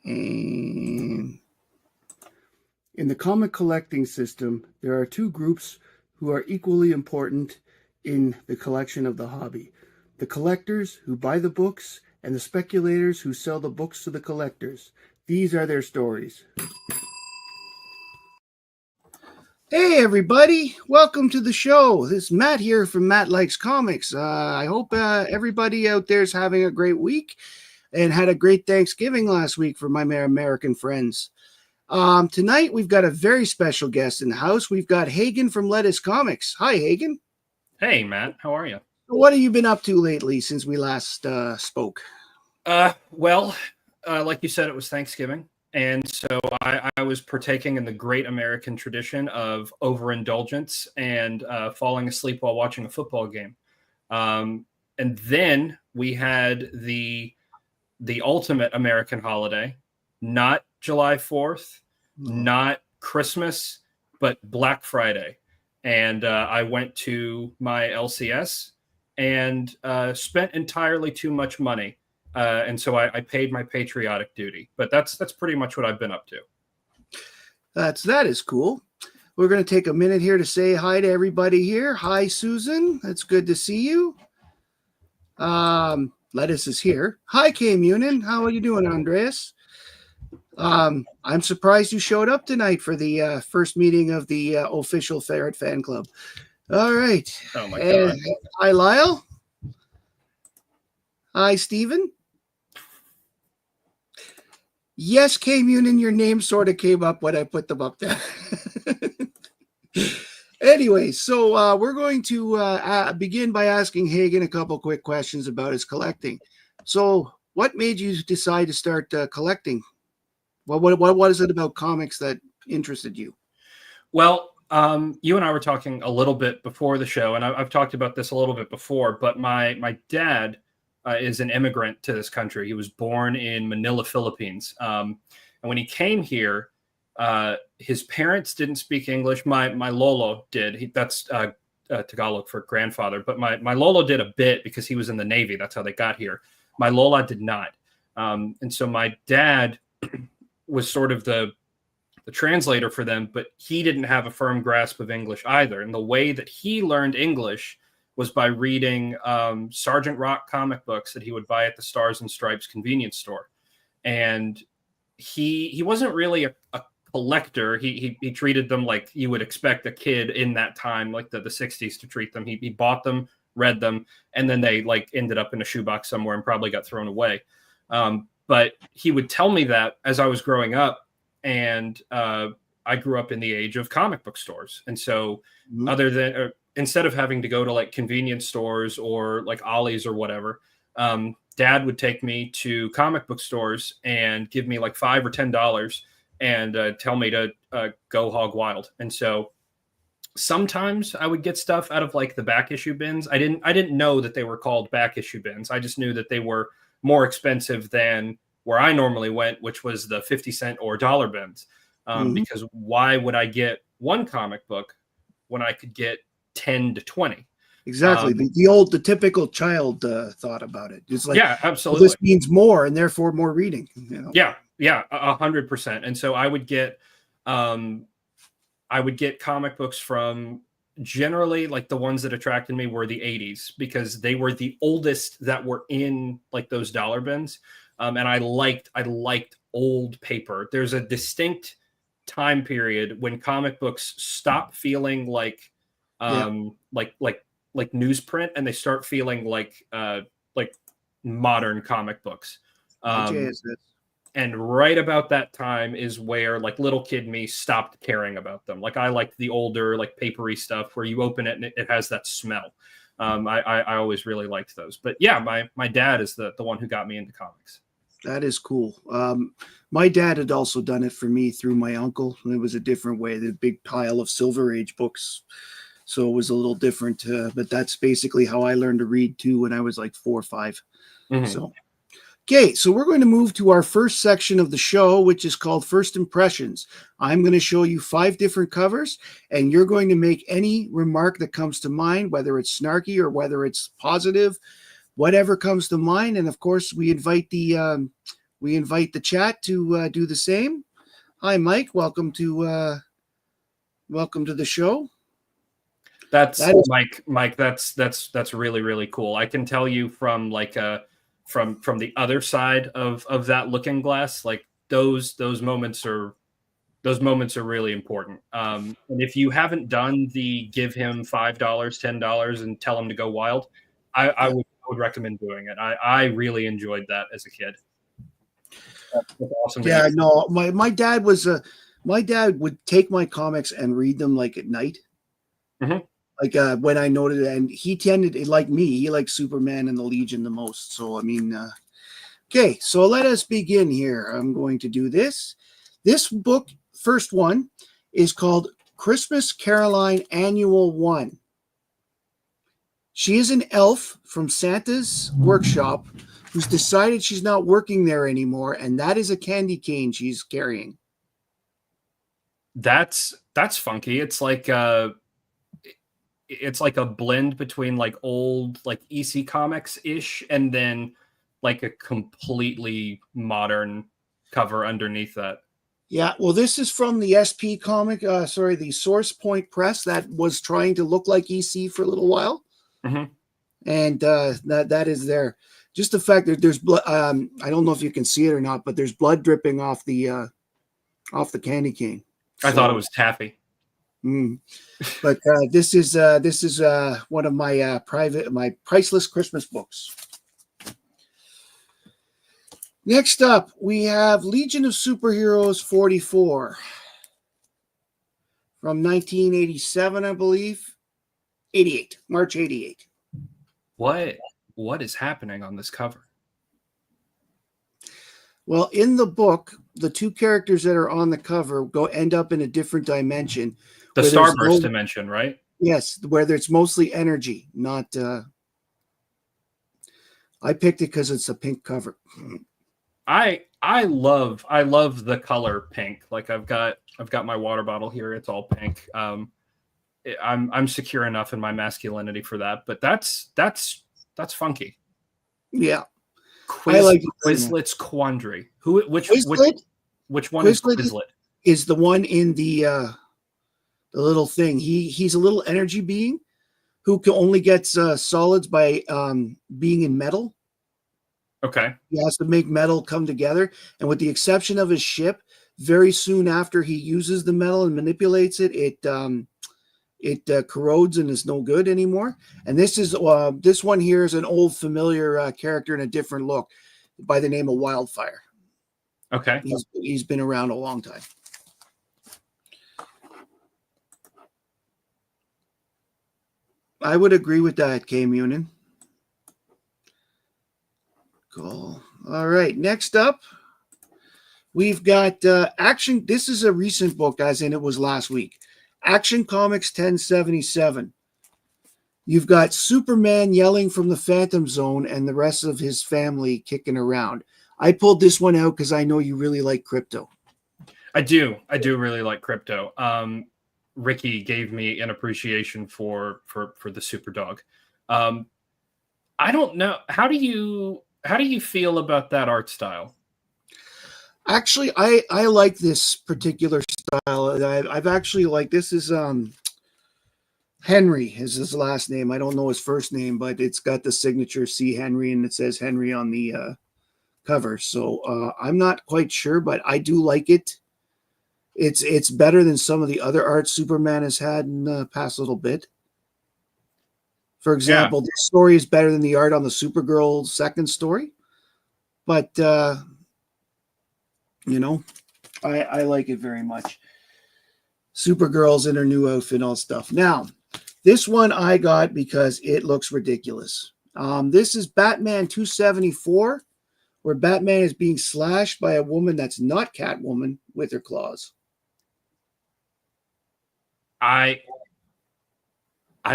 And in the comic collecting system, there are two groups who are equally important in the collection of the hobby. The collectors who buy the books and the speculators who sell the books to the collectors. These are their stories. Hey everybody, welcome to the show. This is Matt here from Matt Likes Comics. I hope everybody out there is having a great week and had a great Thanksgiving last week for my American friends. Tonight we've got a very special guest in the house. We've got Hagan from Lettuce Comics. Hi Hagan. Hey Matt, how are you? What have you been up to lately since we last spoke? Well, like you said, it was Thanksgiving. And so I was partaking in the great American tradition of overindulgence and falling asleep while watching a football game. And then we had the ultimate American holiday, not July 4th, not Christmas, but Black Friday. And I went to my LCS and spent entirely too much money. And so I paid my patriotic duty, but that's pretty much what I've been up to. That is cool. We're going to take a minute here to say hi to everybody here. Hi, Susan. That's good to see you. Lettuce is here. Hi, K Munin. How are you doing, Andreas? I'm surprised you showed up tonight for the first meeting of the official Ferret fan club. All right. Oh my God. Hi, Lyle. Hi, Stephen. Yes, K Munin, your name sort of came up when I put them up there. Anyway, so we're going to begin by asking Hagan a couple quick questions about his collecting. So what made you decide to start collecting? What is it about comics that interested you? Well, you and I were talking a little bit before the show, and I've talked about this a little bit before, but my dad is an immigrant to this country. He was born in Manila, Philippines. And when he came here, his parents didn't speak English. My Lolo did. That's Tagalog for grandfather. But my Lolo did a bit because he was in the Navy. That's how they got here. My Lola did not. And so my dad was sort of the translator for them, but he didn't have a firm grasp of English either. And the way that he learned English was by reading Sergeant Rock comic books that he would buy at the Stars and Stripes convenience store. And he wasn't really a collector. He treated them like you would expect a kid in that time, like the 60s, to treat them. He bought them, read them, and then they like ended up in a shoebox somewhere and probably got thrown away. But he would tell me that as I was growing up, and I grew up in the age of comic book stores. And so instead of having to go to like convenience stores or like Ollie's or whatever, Dad would take me to comic book stores and give me like $5 or $10 and tell me to go hog wild. And so sometimes I would get stuff out of like the back issue bins. I didn't know that they were called back issue bins. I just knew that they were more expensive than where I normally went, which was the 50-cent or dollar bins. Because why would I get one comic book when I could get 10 to 20? Exactly. The typical child thought about it. It's like, yeah, absolutely. Well, this means more and therefore more reading. You know? Yeah, 100%. And so I would get comic books from, generally like the ones that attracted me were the 80s because they were the oldest that were in like those dollar bins. And I liked old paper. There's a distinct time period when comic books stop feeling like newsprint and they start feeling like modern comic books. And right about that time is where like little kid me stopped caring about them. Like I liked the older like papery stuff where you open it and it has that smell. I always really liked those. But yeah, my dad is the one who got me into comics. That is cool. My dad had also done it for me through my uncle. It was a different way, the big pile of Silver Age books. So it was a little different, but that's basically how I learned to read too when I was like 4 or 5. So, okay, so we're going to move to our first section of the show, which is called First Impressions. I'm going to show you 5 different covers, and you're going to make any remark that comes to mind, whether it's snarky or whether it's positive, whatever comes to mind. And of course, we invite the we invite the chat to do the same. Hi, Mike. Welcome to the show. That's Mike. That's really, really cool. I can tell you from like from the other side of that looking glass, like those moments are really important. And if you haven't done the give him $5, $10 and tell him to go wild, I would recommend doing it. I really enjoyed that as a kid. That's awesome. Yeah, no, my dad was my dad would take my comics and read them like at night. Mm-hmm. Like when I noted, and he tended, like me, he liked Superman and the Legion the most. So I mean, okay, so let us begin here. I'm going to do this. This book, first one, is called Christmas Caroline Annual 1. She is an elf from Santa's workshop who's decided she's not working there anymore, and that is a candy cane she's carrying. That's funky. It's like a blend between like old like EC Comics ish and then like a completely modern cover underneath that. Yeah, well, this is from the SP comic, the Source Point Press that was trying to look like EC for a little while. Mm-hmm. And that is there. Just the fact that there's blood. I don't know if you can see it or not, but there's blood dripping off the candy cane. I thought it was taffy. But this is one of my my priceless Christmas books. Next up, we have Legion of Superheroes 44 from 1987, I believe. 88, March 88. What is happening on this cover? Well, in the book, the two characters that are on the cover end up in a different dimension. The Starburst dimension, right? Yes, where it's mostly energy, not. I picked it because it's a pink cover. I love the color pink. Like I've got my water bottle here. It's all pink. I'm secure enough in my masculinity for that. But that's funky. Yeah. Quizlet's Quandary. Which one is Quizlet? Is the one in the little thing. He's a little energy being who only gets solids by being in metal. Okay. He has to make metal come together, and with the exception of his ship, very soon after he uses the metal and manipulates it, it corrodes and is no good anymore. And this one here is an old familiar character in a different look by the name of Wildfire. Okay. He's been around a long time. I would agree with that, K. Munin. Cool. All right. Next up, we've got Action. This is a recent book, as in it was last week. Action Comics 1077. You've got Superman yelling from the Phantom Zone and the rest of his family kicking around. I pulled this one out because I know you really like Crypto. I do really like Crypto. Ricky gave me an appreciation for the Super Dog. I don't know. How do you feel about that art style? Actually, I like this particular style. I've actually this is Henry is his last name. I don't know his first name, but it's got the signature C. Henry and it says Henry on the cover. So I'm not quite sure, but I do like it. It's better than some of the other art Superman has had in the past little bit. For example, This story is better than the art on the Supergirl second story. But, I like it very much. Supergirl's in her new outfit and all stuff. Now, this one I got because it looks ridiculous. This is Batman 274, where Batman is being slashed by a woman that's not Catwoman with her claws. I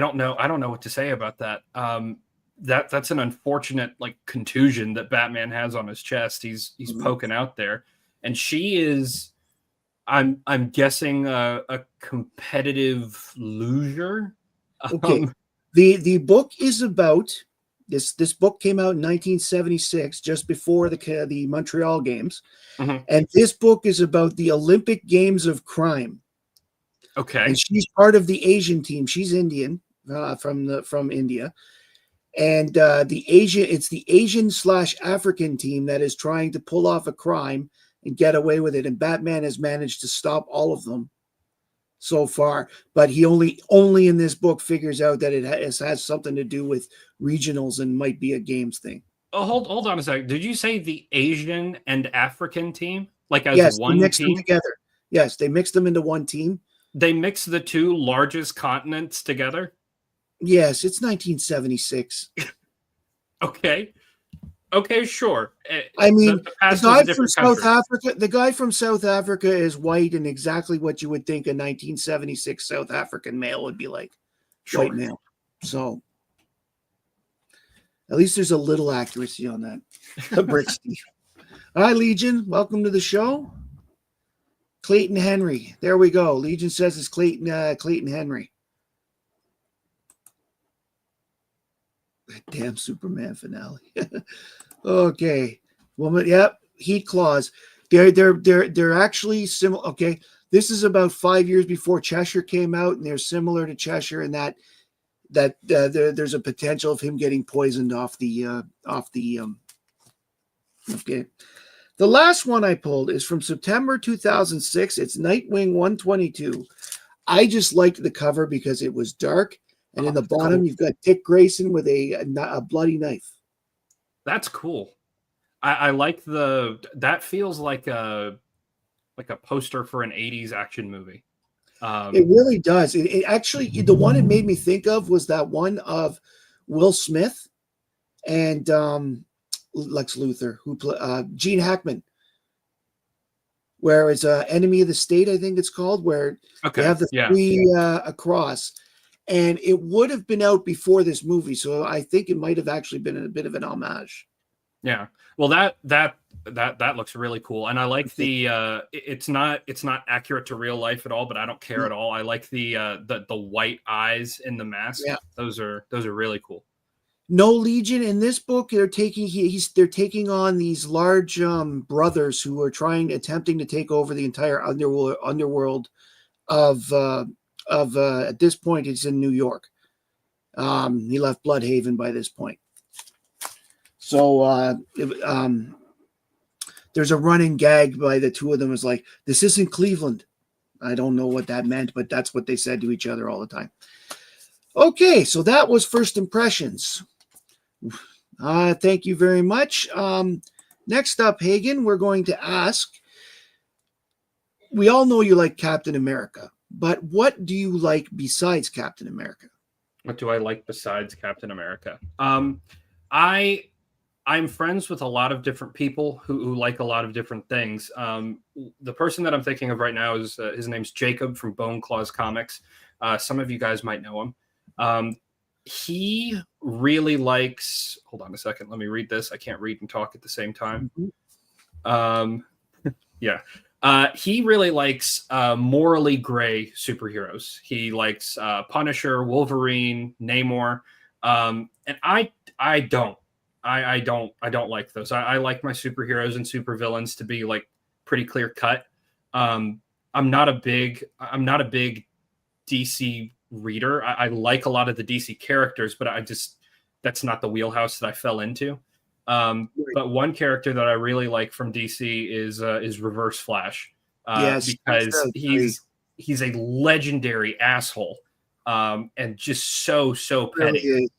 don't know. I don't know what to say about that. That's an unfortunate contusion that Batman has on his chest. He's poking out there, and she is. I'm guessing a competitive loser. Okay, the book is about This book came out in 1976, just before the Montreal Games, Mhm. and this book is about the Olympic Games of crime. Okay. And she's part of the Asian team. She's Indian, from India, and it's the Asian/African team that is trying to pull off a crime and get away with it. And Batman has managed to stop all of them so far, but he only in this book figures out that it has something to do with regionals and might be a games thing. Oh, hold on a second. Did you say the Asian and African team, like as Yes, they one mixed them team? together. Yes, they mixed them into one team. They mix the two largest continents together. Yes, it's 1976. Okay. Okay, sure. I mean, The past was a different country. The guy from South Africa is white and exactly what you would think a 1976 South African male would be like. Sure. White male. So at least there's a little accuracy on that. Brick Steve. Hi, Legion. Welcome to the show. Clayton Henry. There we go. Legion says it's Clayton Henry. That damn Superman finale. Okay. Woman, yep. Heat claws. They're actually similar. Okay. This is about 5 years before Cheshire came out, and they're similar to Cheshire in that there's a potential of him getting poisoned off the okay. The last one I pulled is from September 2006. It's Nightwing 122. I just liked the cover because it was dark, and in the bottom you've got Dick Grayson with a bloody knife. That's cool. I like that feels like a poster for an 80s action movie. It really does. It actually, the one it made me think of was that one of Will Smith and Lex Luthor, who Gene Hackman, where it's Enemy of the State, I think it's called, where they have the three across. And it would have been out before this movie, so I think it might have actually been a bit of an homage. Yeah. Well, that looks really cool, and I like the it's not accurate to real life at all, but I don't care at all. I like the white eyes in the mask. Yeah. Those are really cool. No Legion in this book. They're taking on these large brothers who are attempting to take over the entire underworld of at this point it's in New York. He left Bloodhaven by this point. So there's a running gag by the two of them. Is like, this isn't Cleveland. I don't know what that meant, but that's what they said to each other all the time. Okay, so that was First Impressions. Thank you very much. Next up, Hagan, we're going to ask, we all know you like Captain America, but what do you like besides Captain America? What do I like besides Captain America? I'm friends with a lot of different people who like a lot of different things. The person that I'm thinking of right now is his name's Jacob from Bone Claws Comics. Some of you guys might know him. He really likes. Hold on a second. Let me read this. I can't read and talk at the same time. Yeah. He really likes morally gray superheroes. He likes Punisher, Wolverine, Namor, and I don't. I don't like those. I like my superheroes and supervillains to be like pretty clear cut. I'm not a big DC reader. I like a lot of the DC characters, but that's not the wheelhouse that I fell into. But one character that I really like from DC is Reverse Flash. Yes, because he's a legendary asshole, and just so petty. Really,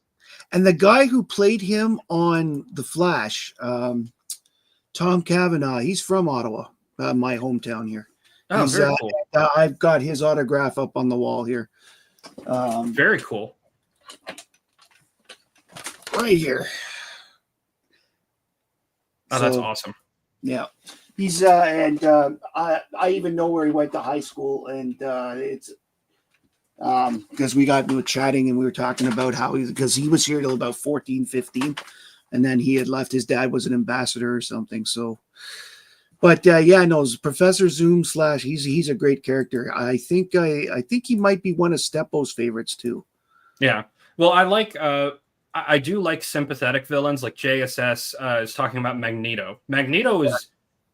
and the guy who played him on The Flash, Tom Cavanaugh, he's from Ottawa, my hometown here. Oh, very cool. I've got his autograph up on the wall here. Very cool. Right here. Oh, that's awesome. Yeah. He's I even know where he went to high school, and it's because we got chatting and we were talking about how because he was here till about 14, 15, and then he had left. His dad was an ambassador or something. So, but no, Professor Zoom / he's a great character. I think he might be one of Steppo's favorites too. Yeah. Well, I I do like sympathetic villains, like JSS is talking about Magneto. Magneto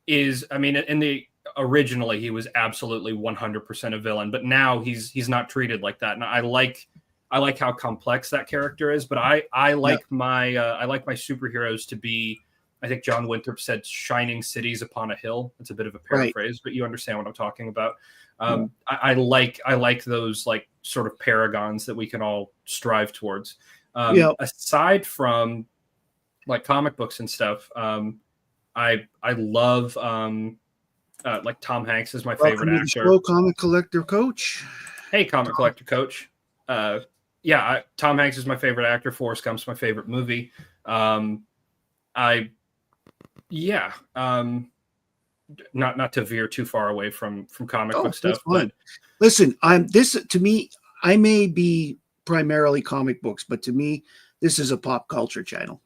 is I mean, in the originally he was absolutely 100% a villain, but now he's not treated like that, and I like how complex that character is. But I like I like my superheroes to be. I think John Winthrop said "shining cities upon a hill." It's a bit of a paraphrase, but you understand what I'm talking about. I like those like sort of paragons that we can all strive towards. Aside from like comic books and stuff, I love like Tom Hanks is my favorite actor. Show, Comic Collector Coach. Hey, Comic Collector Coach. Tom Hanks is my favorite actor. Forrest Gump's my favorite movie. Not to veer too far away from comic book stuff. But listen, to me, I may be primarily comic books, but to me, this is a pop culture channel.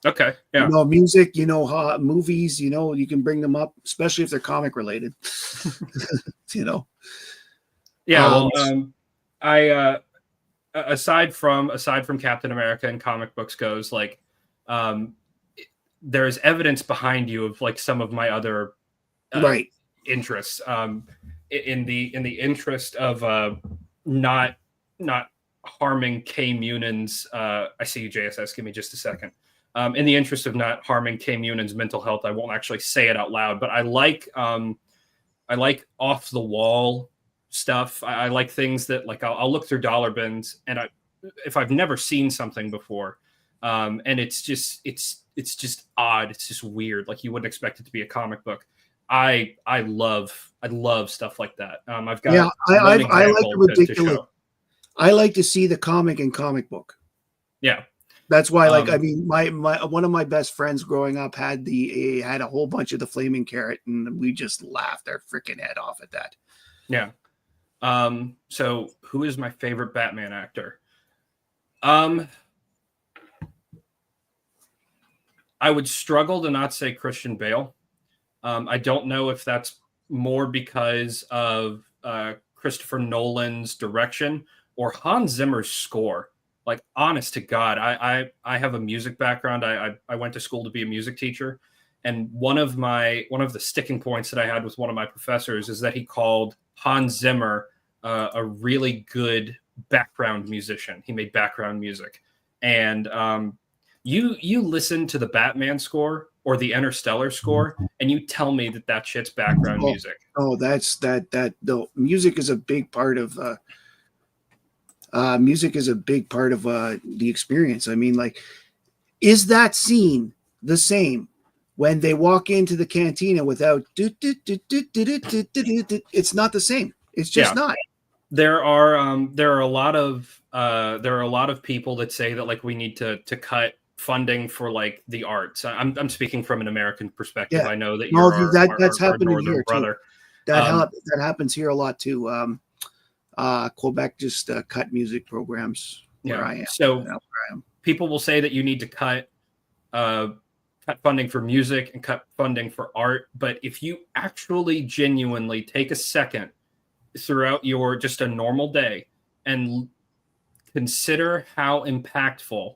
Okay. Yeah. You know, music, movies, you can bring them up, especially if they're comic related. Yeah. I aside from Captain America and comic books goes, like, there's evidence behind you of like some of my other interests. In the interest of not harming K Munan's I see you, JSS, give me just a second. In the interest of not harming K Munan's mental health, I won't actually say it out loud, but I like off the wall stuff. I like things that, like, I'll look through dollar bins, and if I've never seen something before, and it's just odd, it's just weird, like you wouldn't expect it to be a comic book. I love stuff like that. I've got I like the ridiculous. I like to see the comic in comic book. Yeah. That's why, like, I mean, my one of my best friends growing up had a whole bunch of the Flaming Carrot, and we just laughed our freaking head off at that. Yeah. So who is my favorite Batman actor? I would struggle to not say Christian Bale. I don't know if that's more because of Christopher Nolan's direction or Hans Zimmer's score. Like, honest to God, I have a music background. I went to school to be a music teacher. And one of the sticking points that I had with one of my professors is that he called Hans Zimmer a really good background musician. He made background music. And you listen to the Batman score or the Interstellar score, and you tell me that shit's background music. Oh, the music is a big part of the experience. I mean, like, is that scene the same when they walk into the cantina without it's not the same. It's just not. There are a lot of people that say that, like, we need to cut funding for, like, the arts. I'm speaking from an American perspective. I know that that's happening here brother. Too. That happens here a lot too. Quebec just cut music programs where I am. So people will say that you need to cut funding for music and cut funding for art. But if you actually genuinely take a second throughout your just a normal day and consider how impactful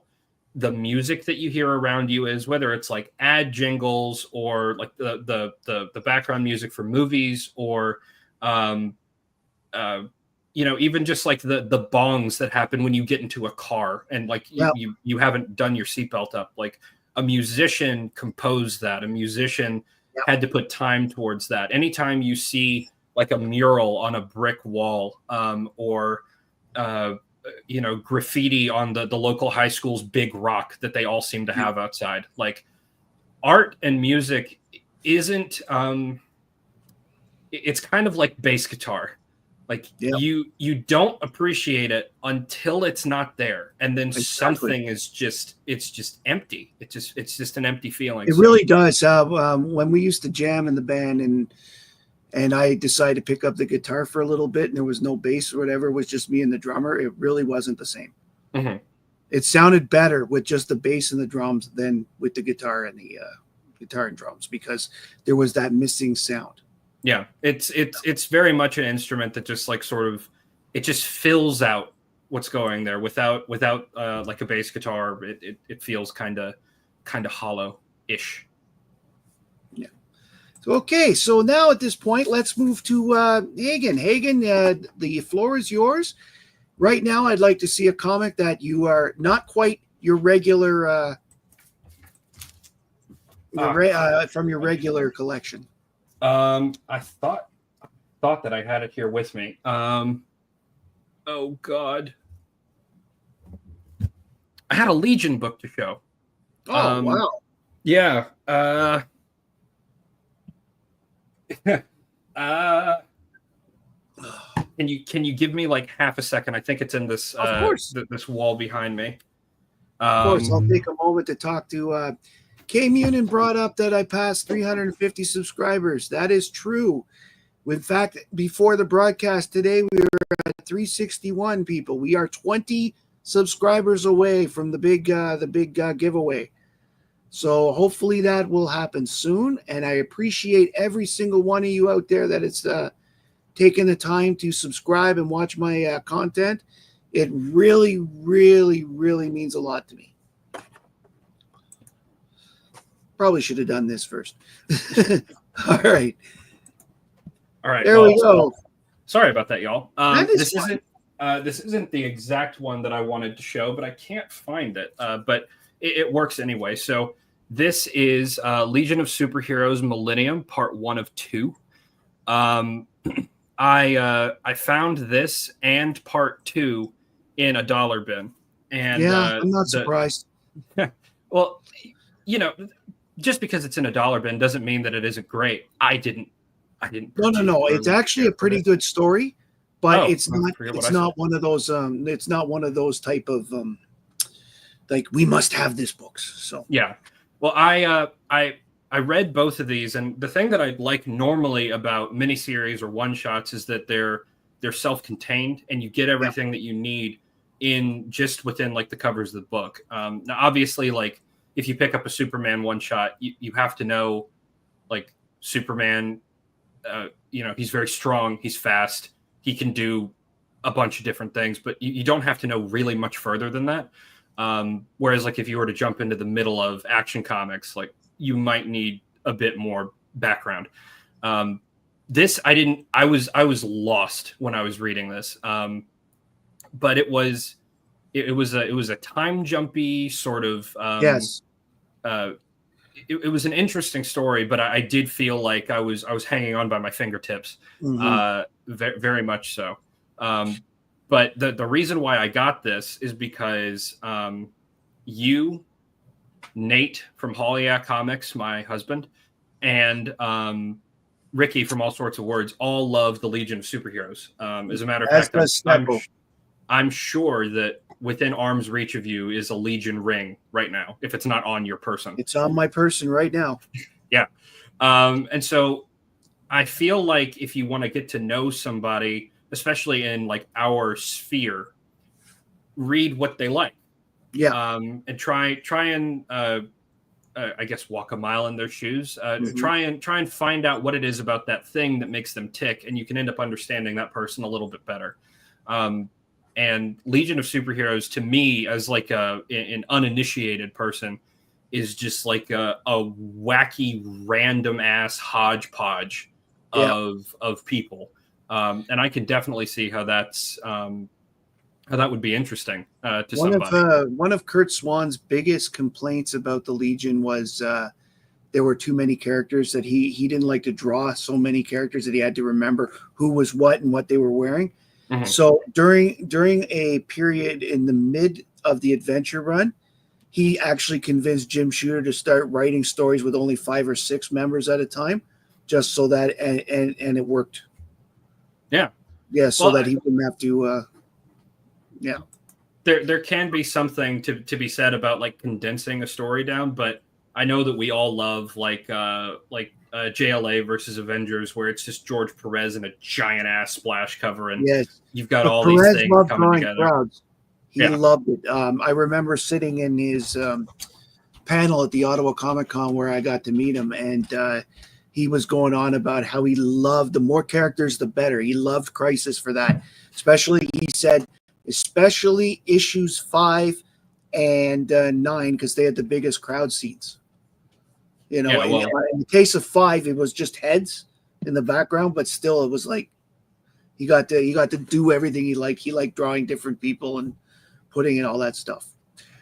the music that you hear around you is, whether it's like ad jingles or like the background music for movies, or even just like the bongs that happen when you get into a car and like you haven't done your seatbelt up. Like, a musician composed that. A musician had to put time towards that. Anytime you see like a mural on a brick wall, or graffiti on the local high school's big rock that they all seem to have outside, like, art and music isn't it's kind of like bass guitar. Like, you don't appreciate it until it's not there, and then something is just empty. It's just an empty feeling. It really does. When we used to jam in the band, and I decided to pick up the guitar for a little bit, and there was no bass or whatever, it was just me and the drummer. It really wasn't the same. Mm-hmm. It sounded better with just the bass and the drums than with the guitar and the guitar and drums, because there was that missing sound. Yeah, it's very much an instrument that just, like, sort of, it just fills out what's going there. Without like a bass guitar, it feels kind of hollow-ish. Yeah. So, okay, so now at this point, let's move to Hagan. Hagan, the floor is yours. Right now, I'd like to see a comic that you are not quite your regular from your regular collection. I thought that I had it here with me. Oh God, I had a Legion book to show. Oh wow! Yeah. Can you give me like half a second? I think it's in this Of course. This wall behind me. Of course, I'll take a moment to talk to K Munin brought up that I passed 350 subscribers. That is true. In fact, before the broadcast today, we were at 361 people. We are 20 subscribers away from the big giveaway. So hopefully that will happen soon. And I appreciate every single one of you out there that it's taken the time to subscribe and watch my content. It really, really, really means a lot to me. Probably should have done this first. All right. There we go. Sorry about that, y'all. This isn't the exact one that I wanted to show, but I can't find it. But it works anyway. So this is Legion of Superheroes Millennium, Part 1 of 2. I found this and Part 2 in a dollar bin, and I'm not surprised. Well, just because it's in a dollar bin doesn't mean that it isn't great. I didn't. No. It's actually a pretty good story, but it's not. It's not one of those. It's not one of those type of like we must have this books. So yeah. Well, I read both of these, and the thing that I like normally about miniseries or one shots is that they're self-contained, and you get everything that you need within like the covers of the book. Now, obviously, like if you pick up a Superman one shot, you have to know like Superman. He's very strong. He's fast. He can do a bunch of different things, but you don't have to know really much further than that. Whereas like if you were to jump into the middle of Action Comics, like you might need a bit more background. This I was lost when I was reading this. But it was a time jumpy sort of yes. It was an interesting story, but I did feel like I was hanging on by my fingertips, very, very much so. But the reason why I got this is because you, Nate from Hollywood Comics, my husband, and Ricky from All Sorts of Words all love the Legion of Superheroes. As a matter of fact, I'm sure that within arm's reach of you is a Legion ring right now, if it's not on your person. It's on my person right now. Yeah. And so I feel like if you want to get to know somebody, especially in like our sphere, read what they like. Yeah. And try and I guess walk a mile in their shoes. Try and find out what it is about that thing that makes them tick, and you can end up understanding that person a little bit better. And Legion of Superheroes, to me, as like an uninitiated person, is just like a wacky, random ass hodgepodge of people. And I can definitely see how that's how that would be interesting to somebody. One of Kurt Swan's biggest complaints about the Legion was there were too many characters, that he didn't like to draw so many characters that he had to remember who was what and what they were wearing. Mm-hmm. So during a period in the mid of the adventure run, he actually convinced Jim Shooter to start writing stories with only 5 or 6 members at a time, just so that and it worked. Yeah. Yeah, so that he wouldn't have to There can be something to be said about like condensing a story down, but I know that we all love like JLA versus Avengers, where it's just George Perez in a giant ass splash cover, and you've got all Perez these things coming together. Crowds. He loved it. I remember sitting in his panel at the Ottawa Comic Con where I got to meet him, and he was going on about how he loved the more characters, the better. He loved Crisis for that. Especially, he said, especially issues 5 and 9, because they had the biggest crowd seats. You know, Yeah, well, in the case of 5, it was just heads in the background, but still, it was like he got to do everything he liked. He liked drawing different people and putting in all that stuff.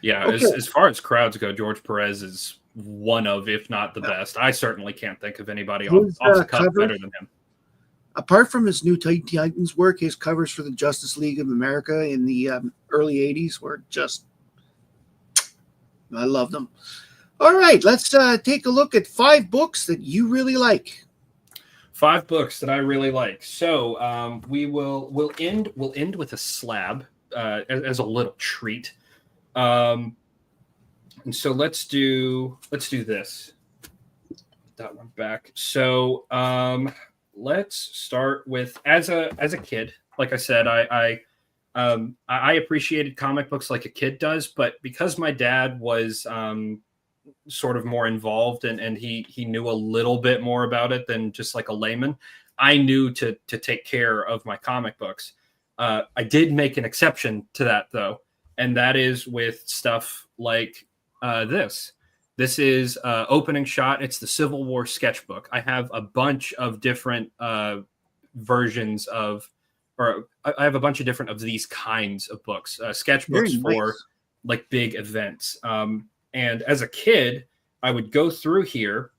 yeah. Okay. As far as crowds go, George Perez is one of, if not the best. I certainly can't think of anybody off the cuff better than him. Apart from his new Titans work, his covers for the Justice League of America in the early 80s were just, I love them. All right, let's take a look at 5 books that you really like. 5 books that I really like. So we'll end with a slab as a little treat. And so let's do this. Put that one back. So let's start with as a kid. Like I said, I appreciated comic books like a kid does, but because my dad was sort of more involved and he knew a little bit more about it than just like a layman, I knew to take care of my comic books. I did make an exception to that though, and that is with stuff like this. This is opening shot. It's the Civil War sketchbook. I have a bunch of different versions of, or I have a bunch of different of these kinds of books, sketchbooks for like big events. And as a kid, I would go through here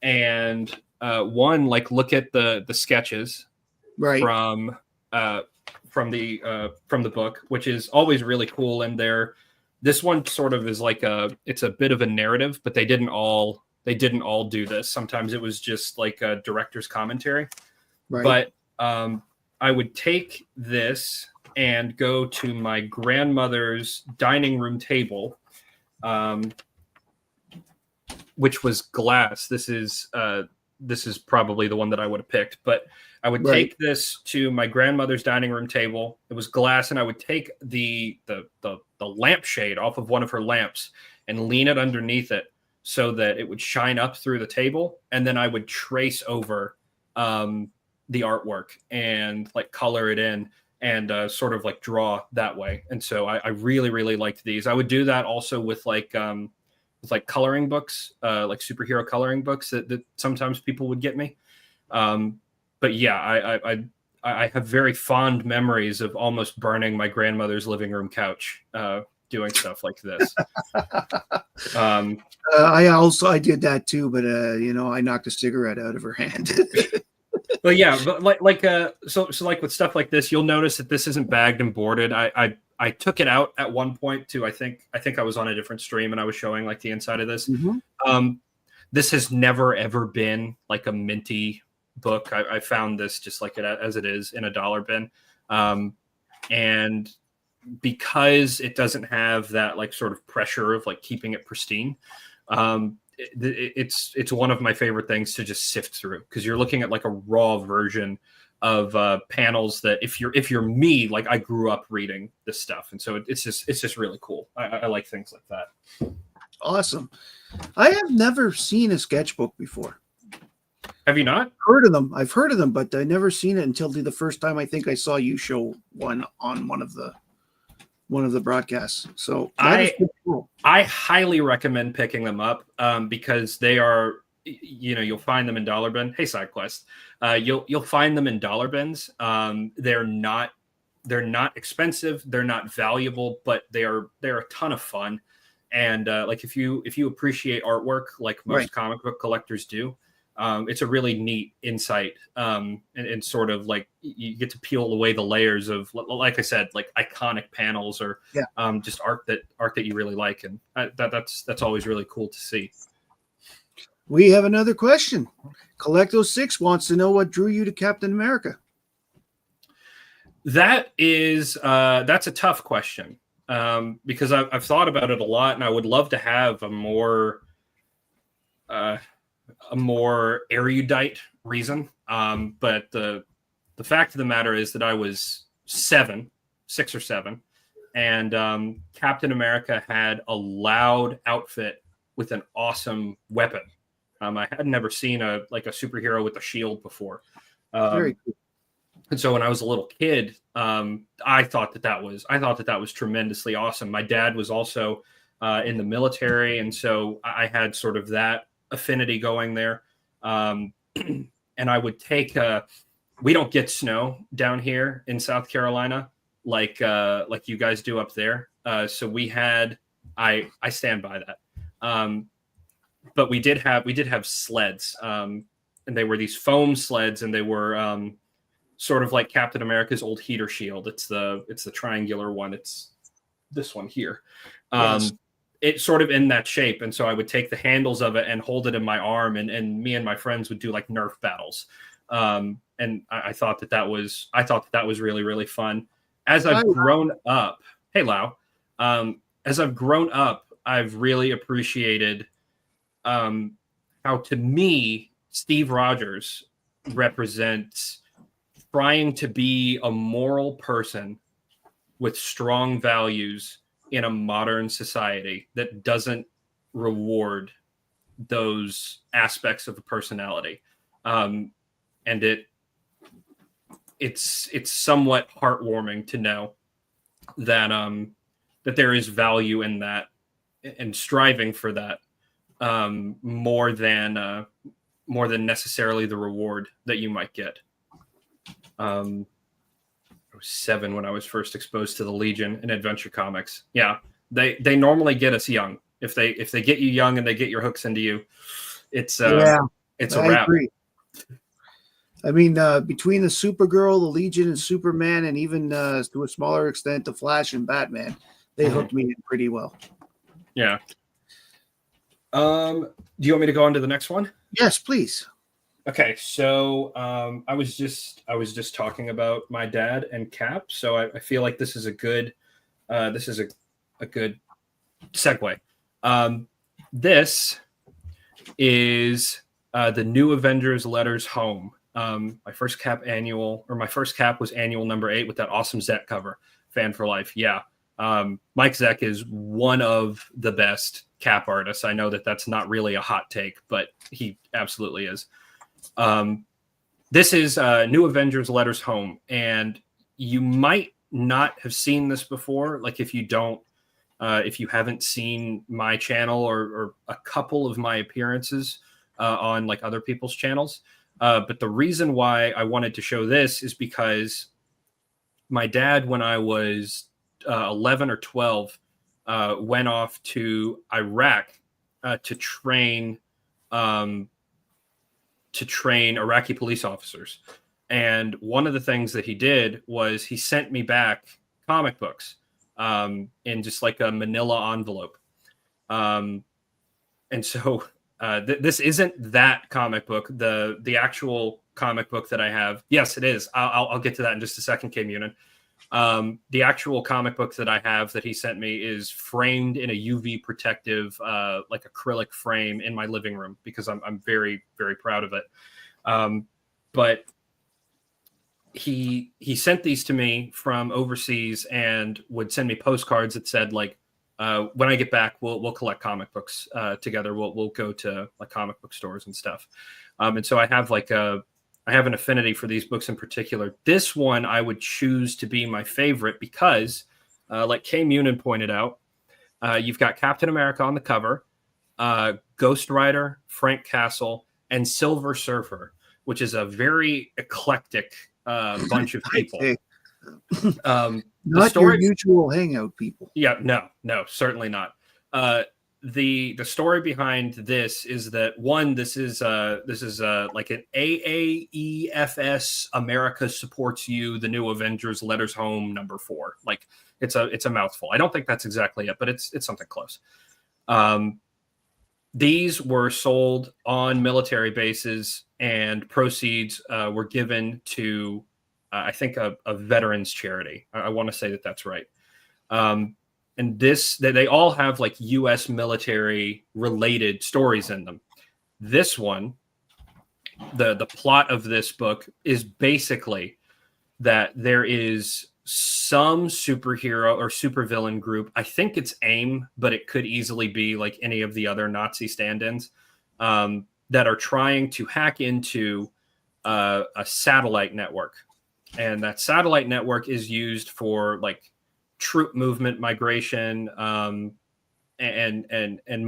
and like look at the sketches from the book, which is always really cool. And this one sort of is like it's a bit of a narrative, but they didn't all do this. Sometimes it was just like a director's commentary. Right. But I would take this and go to my grandmother's dining room table, which was glass. This is probably the one that I would have picked, but I would take this to my grandmother's dining room table. It was glass, and I would take the lampshade off of one of her lamps and lean it underneath it so that it would shine up through the table, and then I would trace over the artwork and like color it in and sort of like draw that way. And so I really, really liked these. I would do that also with like coloring books, like superhero coloring books that sometimes people would get me. But yeah, I have very fond memories of almost burning my grandmother's living room couch doing stuff like this. I did that too, but I knocked a cigarette out of her hand. But yeah, but so like with stuff like this, you'll notice that this isn't bagged and boarded. I took it out at one point too. I think I was on a different stream and I was showing like the inside of this. Mm-hmm. This has never ever been like a minty book. I found this just like it as it is in a dollar bin, and because it doesn't have that like sort of pressure of like keeping it pristine, it's one of my favorite things to just sift through, because you're looking at like a raw version of panels that if you're me, like I grew up reading this stuff, and so it's just really cool. I like things like that. Awesome. I have never seen a sketchbook before. Have you not? Heard of them? I've heard of them, but I never seen it until the first time I think I saw you show one on one of the broadcasts. So I highly recommend picking them up because they are, you'll find them in dollar bin. Hey, SideQuest, you'll find them in dollar bins. They're not expensive. They're not valuable, but they're a ton of fun. And like if you appreciate artwork like most comic book collectors do, it's a really neat insight, and sort of like you get to peel away the layers of, like I said, like iconic panels or just art that you really like, and that's always really cool to see. We have another question. Collecto6 wants to know what drew you to Captain America. That's a tough question, because I've thought about it a lot, and I would love to have a more erudite reason. But the fact of the matter is that I was 6 or 7, and Captain America had a loud outfit with an awesome weapon. I had never seen a superhero with a shield before. Very cool. And so when I was a little kid, I thought that was tremendously awesome. My dad was also in the military, and so I had sort of that affinity going there. And I would take. We don't get snow down here in South Carolina like you guys do up there. So we had. I stand by that. But we did have sleds, and they were these foam sleds, and they were sort of like Captain America's old heater shield. It's the triangular one. It's this one here. Yes. It's sort of in that shape, and so I would take the handles of it and hold it in my arm, and me and my friends would do like Nerf battles. And I thought that was really, really fun. As I've grown up, hey Lau, as I've grown up, I've really appreciated how, to me, Steve Rogers represents trying to be a moral person with strong values in a modern society that doesn't reward those aspects of a personality. And it's somewhat heartwarming to know that that there is value in that and striving for that more than necessarily the reward that you might get. I was 7 when I was first exposed to the Legion and Adventure Comics. Yeah, they normally get us young. If they get you young and they get your hooks into you, it's a wrap. Agree. I mean, between the Supergirl, the Legion, and Superman, and even to a smaller extent, the Flash and Batman, they hooked me in pretty well. Yeah. Do you want me to go on to the next one? Yes, please. Okay, so I was just talking about my dad and Cap, so I feel like this is a good good segue. This is the New Avengers Letters Home. My first Cap was annual number 8 with that awesome Zek cover. Fan for life. Yeah. Mike Zek is one of the best Cap artists. I know that that's not really a hot take, but he absolutely is. This is New Avengers Letters Home, and you might not have seen this before. Like if you haven't seen my channel or a couple of my appearances on like other people's channels. But the reason why I wanted to show this is because my dad, when I was 11 or 12, went off to Iraq to train Iraqi police officers. And one of the things that he did was he sent me back comic books in just like a manila envelope. And so this isn't that comic book. The actual comic book that I have. Yes, it is. I'll get to that in just a second, K Munin. The actual comic book that I have that he sent me is framed in a UV protective, like acrylic frame in my living room because I'm very, very proud of it. But he sent these to me from overseas and would send me postcards that said like, when I get back, we'll collect comic books together. We'll go to like comic book stores and stuff. And so I have I have an affinity for these books in particular. This one I would choose to be my favorite because, like K Munin pointed out, you've got Captain America on the cover, Ghost Rider, Frank Castle, and Silver Surfer, which is a very eclectic bunch of people. Not your usual hangout people. Yeah, no, certainly not. The story behind this is that this is like an AAEFS America Supports You, the New Avengers Letters Home number 4. Like it's a mouthful. I don't think that's exactly it, but it's something close. These were sold on military bases, and proceeds were given to I think a veterans charity. I want to say that that's right. And they all have like U.S. military related stories in them. This one, the plot of this book is basically that there is some superhero or supervillain group. I think it's AIM, but it could easily be like any of the other Nazi stand-ins that are trying to hack into a satellite network. and that satellite network is used for like troop movement, migration, and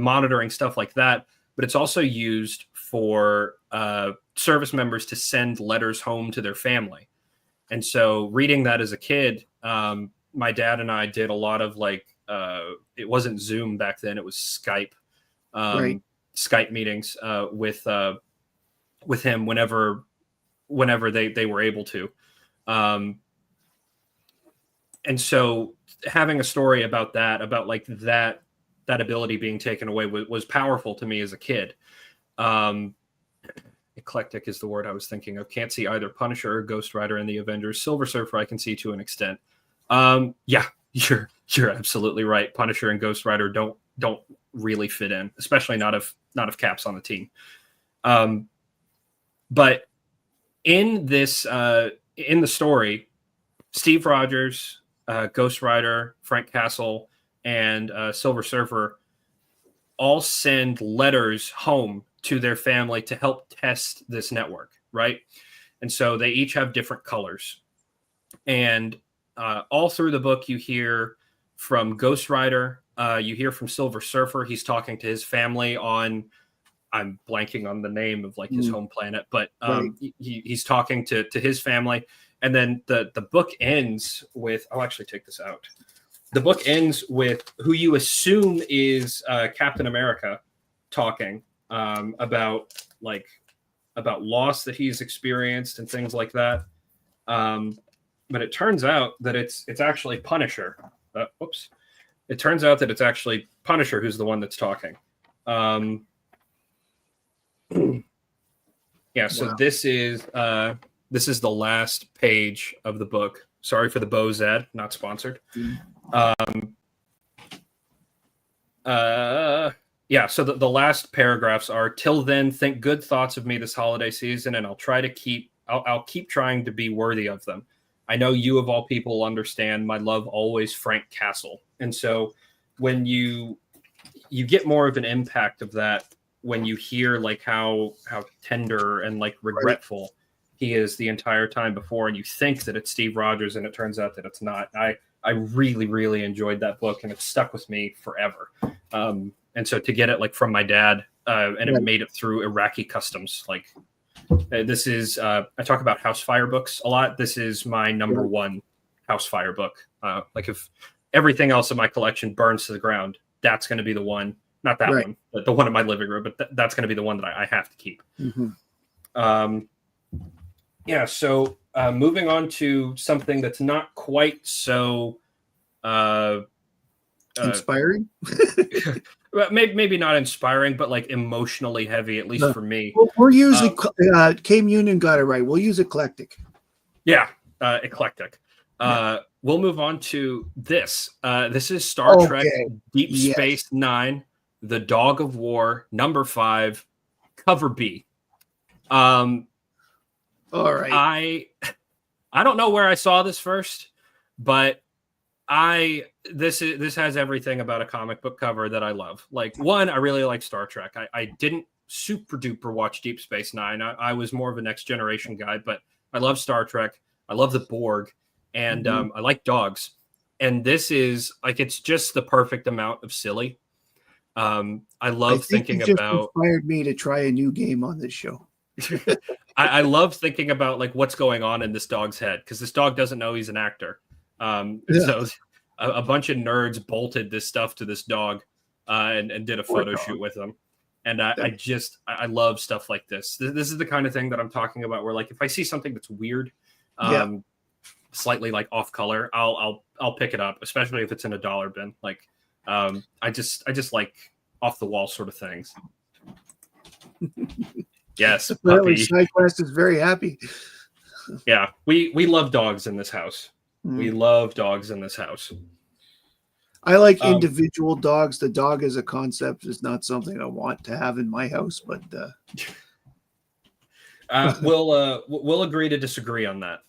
monitoring stuff like that. But it's also used for service members to send letters home to their family. And so reading that as a kid, my dad and I did a lot of like, it wasn't Zoom back then, it was Skype, Right. Skype meetings with him whenever they were able to. And so having a story about that, about like that ability being taken away was powerful to me as a kid. Eclectic is the word I was thinking of. Can't see either Punisher or Ghost Rider in the Avengers. Silver Surfer I can see to an extent. Yeah, you're absolutely right. Punisher and Ghost Rider don't really fit in, especially not if Cap's on the team. But in this in the story, Steve Rogers, Ghost Rider, Frank Castle, and Silver Surfer all send letters home to their family to help test this network, right? And so they each have different colors. And all through the book, you hear from Ghost Rider, you hear from Silver Surfer. He's talking to his family on, I'm blanking on the name of like his home planet, but Right. he's talking to his family. And then the book ends with, I'll actually take this out. The book ends with who you assume is Captain America talking about loss that he's experienced and things like that. But it turns out that it's actually Punisher. Whoops. It turns out that it's actually Punisher who's the one that's talking. Yeah, so Wow. this is the last page of the book. Sorry for the Bose ad, not sponsored. Yeah, so the last paragraphs are, till then, think good thoughts of me this holiday season, and I'll keep trying to be worthy of them. I know you of all people understand my love always, Frank Castle. And so when you get more of an impact of that when you hear like how tender and like regretful he is the entire time before, and you think that it's Steve Rogers and it turns out that it's not. I really, really enjoyed that book, and it stuck with me forever. And so to get it like from my dad, and it made it through Iraqi customs, like this is, I talk about house fire books a lot. This is my number one house fire book. Like if everything else in my collection burns to the ground, that's going to be the one, not that one, but the one in my living room, but that's going to be the one that I have to keep. Yeah. So moving on to something that's not quite so inspiring. Maybe not inspiring, but like emotionally heavy, at least for me. Well, we're using Came Union got it right. We'll use eclectic. Yeah, eclectic. We'll move on to this. This is Star Trek Deep Space Nine, The Dog of War, number 5, cover B. All right. I don't know where I saw this first, but this has everything about a comic book cover that I love. Like, one, I really like Star Trek. I didn't super duper watch Deep Space Nine. I was more of a Next Generation guy, but I love Star Trek. I love the Borg, and I like dogs. And this is like, it's just the perfect amount of silly. I love thinking about. Inspired me to try a new game on this show. I love thinking about like what's going on in this dog's head, because this dog doesn't know he's an actor. So a bunch of nerds bolted this stuff to this dog and did a photo shoot with him. And I love stuff like this. This is the kind of thing that I'm talking about, where like if I see something that's weird, slightly like off color, I'll pick it up, especially if it's in a dollar bin. Like I just like off the wall sort of things. Yes, apparently SideQuest is very happy. Yeah, we love dogs in this house. We love dogs in this house. I like individual dogs. The dog as a concept is not something I want to have in my house, but we'll agree to disagree on that.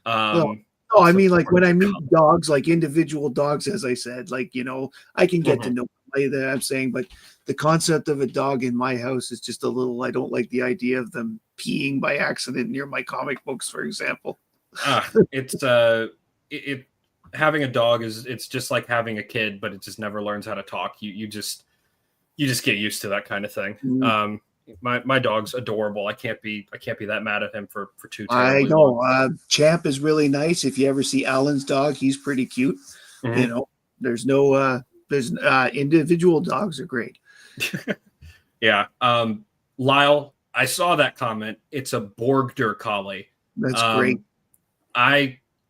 No, I mean, like when I meet dogs, like individual dogs, as I said, like, you know, I can get to know that I'm saying, but the concept of a dog in my house is just a little, I don't like the idea of them peeing by accident near my comic books, for example. It's having a dog it's just like having a kid, but it just never learns how to talk. You just get used to that kind of thing. My dog's adorable. I can't be that mad at him for too I terribly long. know. Champ is really nice. If you ever see Alan's dog, he's pretty cute. You know, there's no individual dogs are great. Yeah. Lyle, I saw that comment. It's a Borgder Collie. That's great.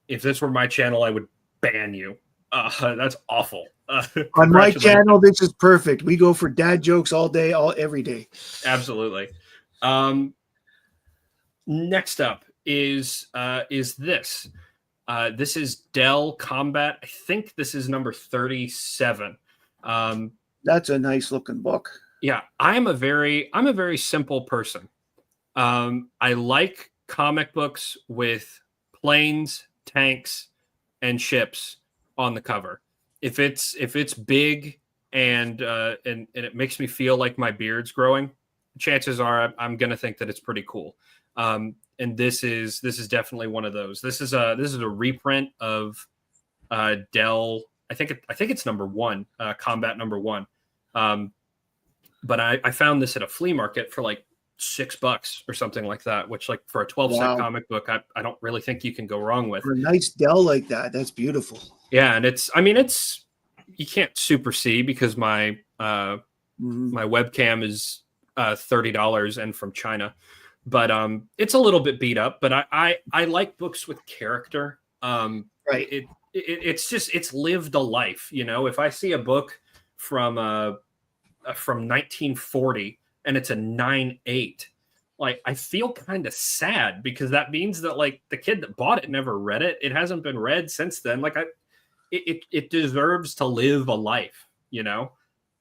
If this were my channel, I would ban you. That's awful. On my channel, this is perfect. We go for dad jokes all day, every day. Absolutely. Next up is this. This is Dell Combat. I think this is number 37. That's a nice looking book. Yeah, I'm a very simple person. I like comic books with planes, tanks, and ships on the cover. If it's big and it makes me feel like my beard's growing, chances are I'm gonna think that it's pretty cool. And this is definitely one of those. This is a reprint of Dell. I think it's number 1, Combat number 1. But I found this at a flea market for like $6 or something like that, which, like, for a 12-cent comic book, I don't really think you can go wrong with. For a nice Dell like that, that's beautiful. Yeah, and it's you can't super see because my my webcam is $30 and from China, but it's a little bit beat up. But I like books with character. Right. It's lived a life. You know, if I see a book from 1940 and it's a 9.8, like, I feel kind of sad because that means that, like, the kid that bought it never read it. It hasn't been read since then. Like, it deserves to live a life, you know.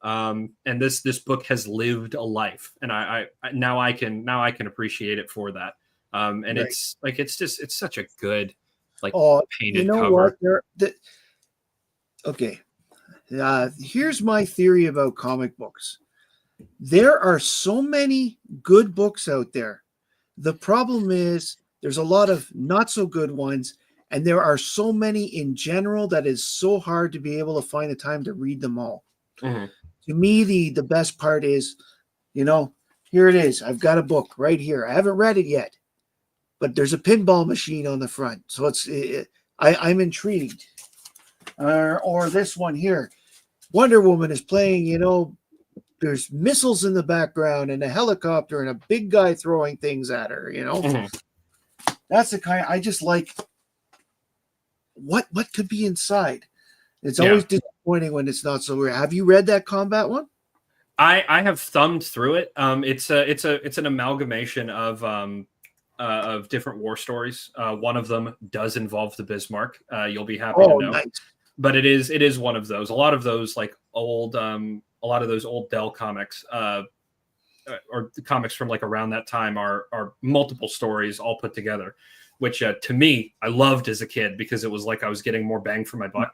And this book has lived a life, and I now I can appreciate it for that. And right. It's like it's such a good, like, painted cover. What? Okay. Here's my theory about comic books. There are so many good books out there. The problem is there's a lot of not so good ones, and there are so many in general that is so hard to be able to find the time to read them all. To me, the best part is, you know, here it is. I've got a book right here. I haven't read it yet, but there's a pinball machine on the front, so I'm intrigued. Or this one here. Wonder Woman is playing, you know, there's missiles in the background and a helicopter and a big guy throwing things at her, you know. That's the kind I just like. What could be inside? It's always disappointing when it's not so rare. Have you read that Combat one? I have thumbed through it. It's an amalgamation of different war stories. One of them does involve the Bismarck. You'll be happy to know. Nice. But it is one of those. A lot of those, like, old a lot of those old Dell comics or the comics from, like, around that time are multiple stories all put together, which to me I loved as a kid because it was like I was getting more bang for my buck.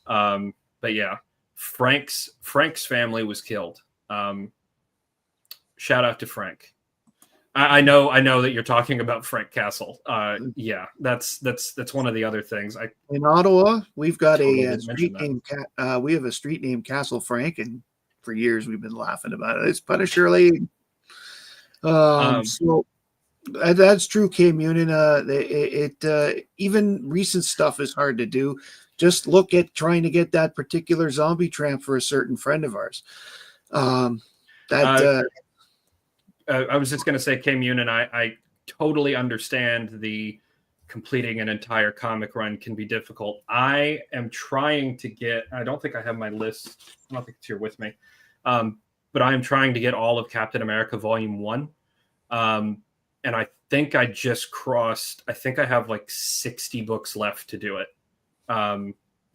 But yeah, Frank's family was killed. Shout out to Frank. I know that you're talking about Frank Castle. Yeah, that's one of the other things. In Ottawa, we've got a street named we have a street named Castle Frank, and for years we've been laughing about it. It's Punisher Lane. So that's true, K Munin. Even recent stuff is hard to do. Just look at trying to get that particular zombie tramp for a certain friend of ours. I was just going to say, K Munin, I totally understand the completing an entire comic run can be difficult. I am trying to get, I don't think I have my list. I don't think it's here with me. But I am trying to get all of Captain America Volume 1. And I think I just crossed, I think I have like 60 books left to do it.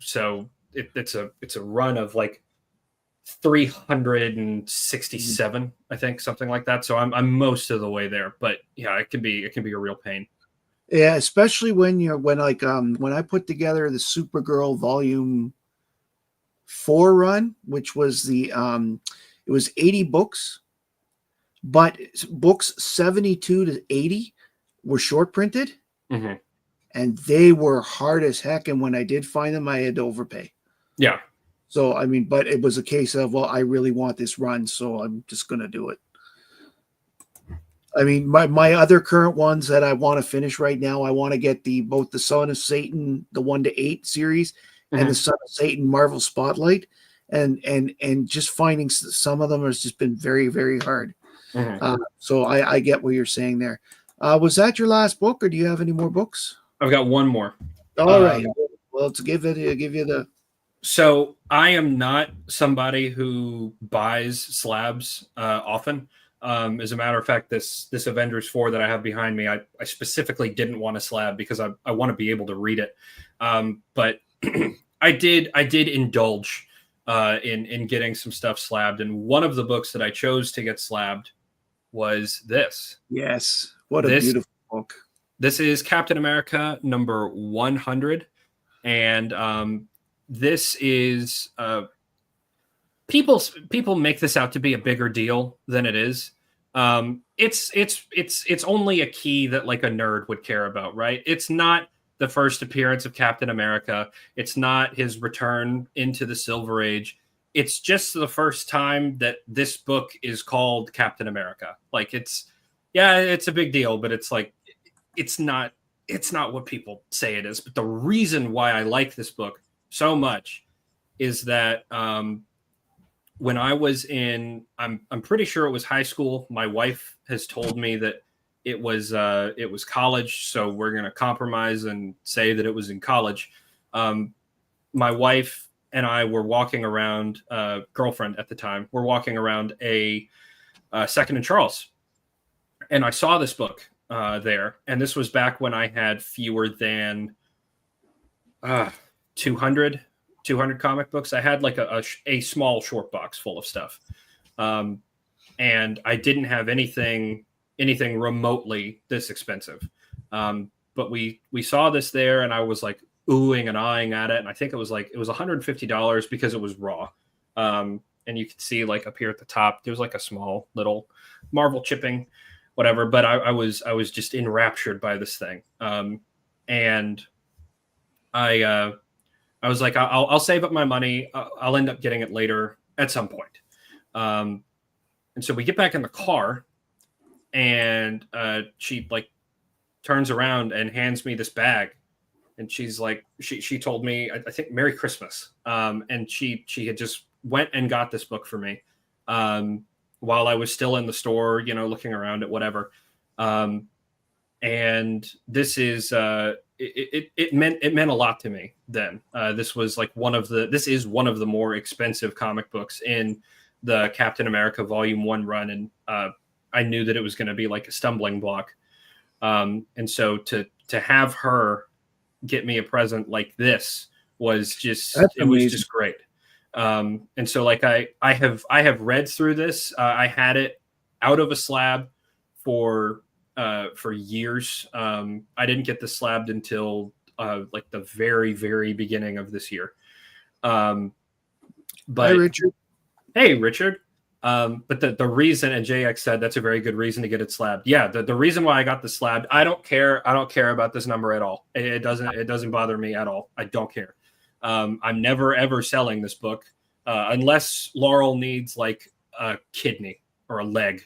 So it's a run of like 367, I think, something like that. So I'm most of the way there, but yeah, it can be a real pain. Yeah, especially when I put together the Supergirl Volume 4 run, which was it was 80 books, but books 72 to 80 were short printed. Mm-hmm. and they were hard as heck. And when I did find them, I had to overpay. Yeah. So, I mean, but it was a case of, well, I really want this run, so I'm just going to do it. I mean, my other current ones that I want to finish right now, I want to get both the Son of Satan, the 1-8 series, and the Son of Satan Marvel Spotlight, and just finding some of them has just been very, very hard. So I get what you're saying there. Was that your last book, or do you have any more books? I've got one more. All right. Well, to give you the. So I am not somebody who buys slabs often. As a matter of fact, this Avengers 4 that I have behind me, I specifically didn't want a slab because I want to be able to read it. But I did indulge in getting some stuff slabbed, and one of the books that I chose to get slabbed was this. Yes, what a beautiful book. This is Captain America number 100, and this is people make this out to be a bigger deal than it is. It's only a key that like a nerd would care about, right? It's not the first appearance of Captain America. It's not his return into the Silver Age. It's just the first time that this book is called Captain America. Like it's a big deal, but it's like it's not what people say it is. But the reason why I like this book so much is that when I was in, I'm pretty sure it was high school. My wife has told me that it was college, so we're gonna compromise and say that it was in college. My wife and I were walking around, girlfriend at the time, we're walking around a Second and Charles, and I saw this book there, and this was back when I had fewer than 200 comic books. I had like a small short box full of stuff. And I didn't have anything remotely this expensive. But we saw this there, and I was like oohing and eyeing at it. And I think it was $150 because it was raw. And you could see like up here at the top, there's like a small little Marvel chipping, whatever. But I was just enraptured by this thing. And I was like, I'll save up my money. I'll end up getting it later at some point. And so we get back in the car, and she like turns around and hands me this bag, and she's like, she told me, I think, Merry Christmas. And she had just went and got this book for me while I was still in the store, looking around at whatever. And this is it meant a lot to me then. This is one of the more expensive comic books in the Captain America Volume 1 run, and I knew that it was going to be like a stumbling block. And so to have her get me a present like this was just was just great. And so like I have read through this. I had it out of a slab for years. I didn't get the slabbed until like the very, very beginning of this year. But Hi, Richard. Hey, Richard. But the reason, and JX said that's a very good reason to get it slabbed. Yeah, the reason why I got the slabbed, I don't care about this number at all. It doesn't bother me at all. I don't care. I'm never ever selling this book unless Laurel needs like a kidney or a leg.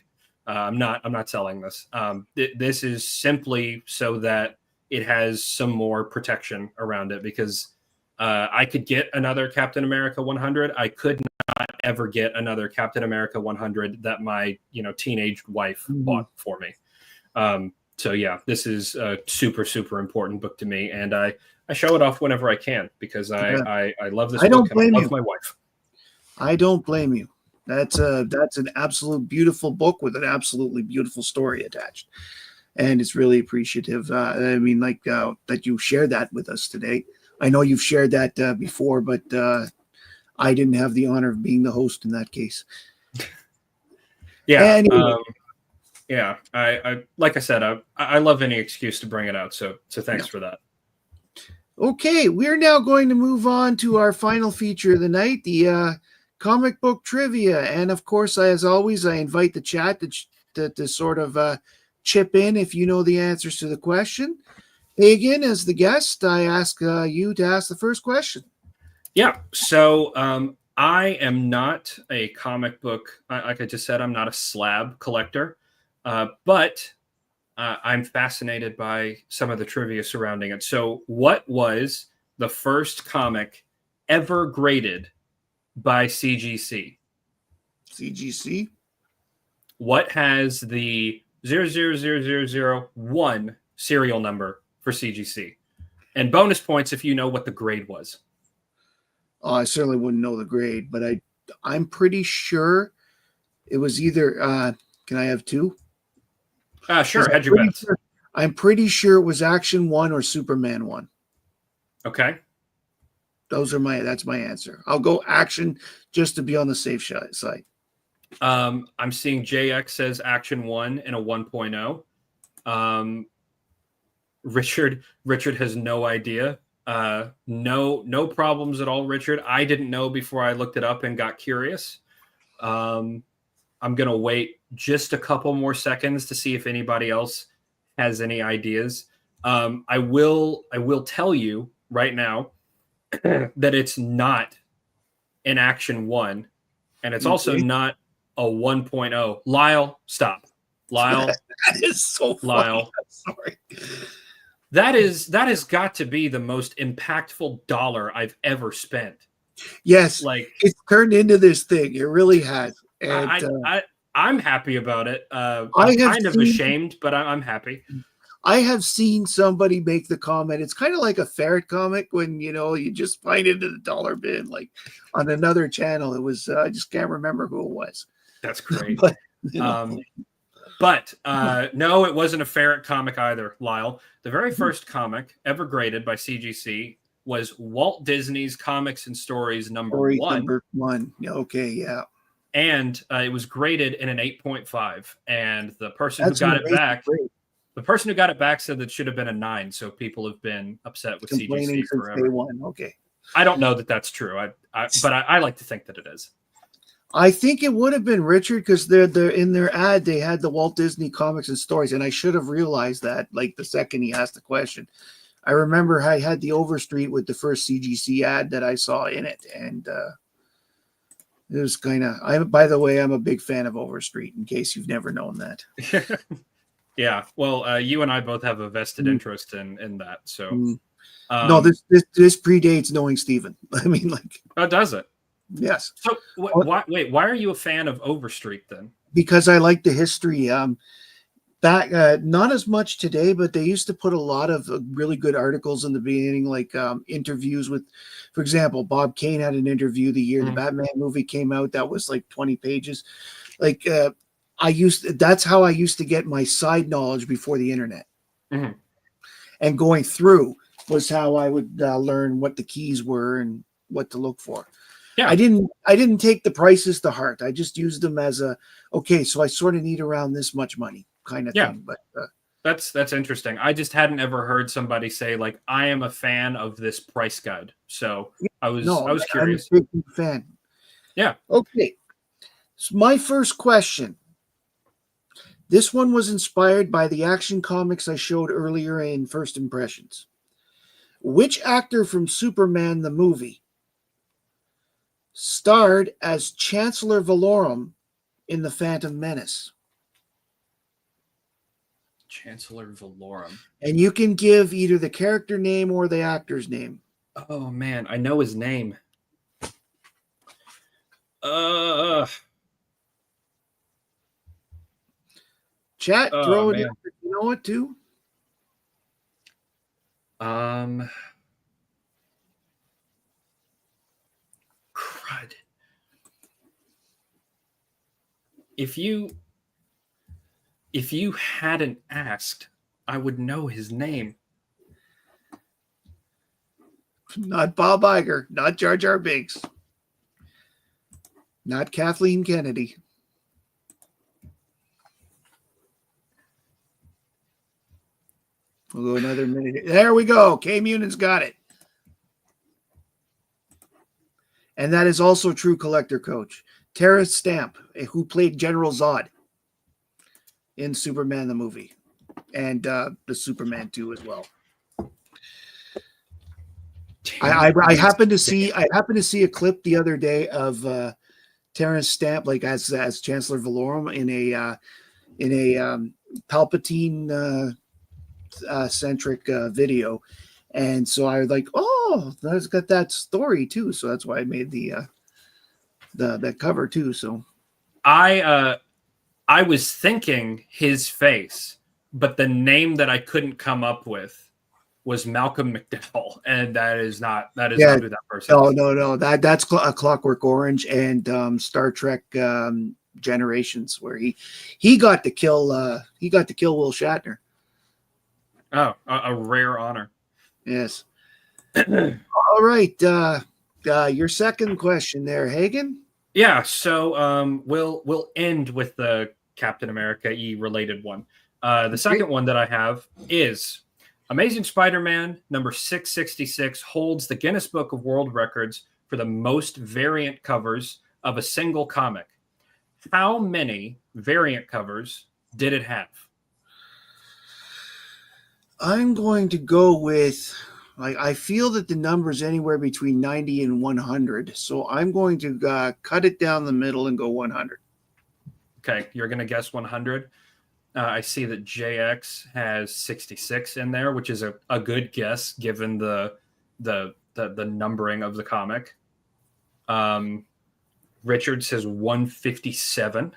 I'm not selling this. This is simply so that it has some more protection around it, because I could get another Captain America 100. I could not ever get another Captain America 100 that my teenage wife bought for me. So yeah, this is a super, super important book to me, and I show it off whenever I can, because I love this book and I love my wife. I don't blame you. That's an absolute beautiful book with an absolutely beautiful story attached, and it's really appreciative. I mean, like that you shared that with us today. I know you've shared that before, but I didn't have the honor of being the host in that case. Yeah. Anyway. Yeah. I like I said, I love any excuse to bring it out. So thanks for that. Okay, we're now going to move on to our final feature of the night, the comic book trivia. And of course, as always, I invite the chat to sort of chip in if you know the answers to the question. Hagan, as the guest, I ask you to ask the first question. Yeah. So I am not a comic book, like I just said, I'm not a slab collector, but I'm fascinated by some of the trivia surrounding it. So, what was the first comic ever graded by CGC? CGC. What has the 000001 serial number for CGC? And bonus points if you know what the grade was. Oh, I certainly wouldn't know the grade, but I'm pretty sure it was either. Can I have two? Sure, 'Cause hedge your bets. I'm pretty sure it was Action 1 or Superman 1. Okay. That's my answer. I'll go Action just to be on the safe side. I'm seeing JX says Action 1 and a 1.0. Richard has no idea. No problems at all, Richard. I didn't know before I looked it up and got curious. I'm gonna wait just a couple more seconds to see if anybody else has any ideas. I will tell you right now that it's not an Action 1, and it's also not a 1.0. Lyle, stop. Lyle, that is so funny. Lyle. I'm sorry. That has got to be the most impactful dollar I've ever spent. Yes, like it's turned into this thing. It really has. And I'm happy about it. I'm kind of ashamed, but I'm happy. I have seen somebody make the comment. It's kind of like a ferret comic when you just find it in the dollar bin, like on another channel. It was I just can't remember who it was. That's great. but no, it wasn't a ferret comic either, Lyle. The very first comic ever graded by CGC was Walt Disney's Comics and Stories number 1. Number 1. Okay, yeah. And it was graded in an 8.5. And the person who got it back, said that it should have been a 9. So people have been upset with CGC forever. Okay. I don't know that that's true. But I like to think that it is. I think it would have been Richard because they're in their ad they had the Walt Disney Comics and Stories, and I should have realized that like the second he asked the question. I remember I had the Overstreet with the first CGC ad that I saw in it, and it was kind of. By the way, I'm a big fan of Overstreet. In case you've never known that. Yeah, well, you and I both have a vested interest in that. So no, this predates knowing Steven. I mean, like, oh, does it? Yes. So why are you a fan of Overstreet then? Because I like the history. Back not as much today, but they used to put a lot of really good articles in the beginning, like interviews with, for example, Bob Kane had an interview the year the Batman movie came out. That was like 20 pages. Like that's how I used to get my side knowledge before the internet. Mm-hmm. And going through was how I would learn what the keys were and what to look for. Yeah. I didn't take the prices to heart. I just used them as okay, so I sort of need around this much money kind of thing. But that's interesting. I just hadn't ever heard somebody say like I am a fan of this price guide. So I was curious. I'm a big fan. Yeah. Okay. So my first question. This one was inspired by the Action Comics I showed earlier in First Impressions. Which actor from Superman the movie starred as Chancellor Valorum in The Phantom Menace? Chancellor Valorum. And you can give either the character name or the actor's name. Oh man, I know his name. Chat, throw it in. You know what, too? Crud. If you hadn't asked, I would know his name. Not Bob Iger, not Jar Jar Binks, not Kathleen Kennedy. We'll go another minute. There we go. K Munion's got it. And that is also true collector coach. Terrence Stamp, who played General Zod in Superman the movie. And the Superman 2 as well. I happened to see a clip the other day of Terrence Stamp like as Chancellor Valorum in a Palpatine centric video, and so I was like, oh, that's got that story too. So that's why I made the that cover too. So I was thinking his face, but the name that I couldn't come up with was Malcolm McDowell, and that is not who that person is. No. That's a Clockwork Orange and Star Trek Generations, where he got to kill Will Shatner. Oh, a rare honor. Yes. All right. Your second question there, Hagan. Yeah. So we'll end with the Captain America related one. The second one that I have is Amazing Spider-Man number 666 holds the Guinness Book of World Records for the most variant covers of a single comic. How many variant covers did it have? I'm going to go with, I feel that the number is anywhere between 90 and 100. So I'm going to cut it down the middle and go 100. Okay, you're going to guess 100. I see that JX has 66 in there, which is a good guess given the numbering of the comic. Richard says 157.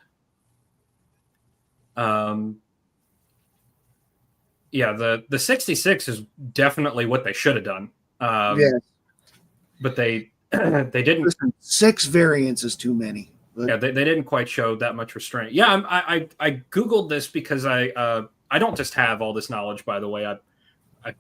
Yeah, the 66 is definitely what they should have done. But they didn't. Listen, 6 variants is too many. But yeah, they didn't quite show that much restraint. Yeah, I Googled this because I don't just have all this knowledge, by the way. I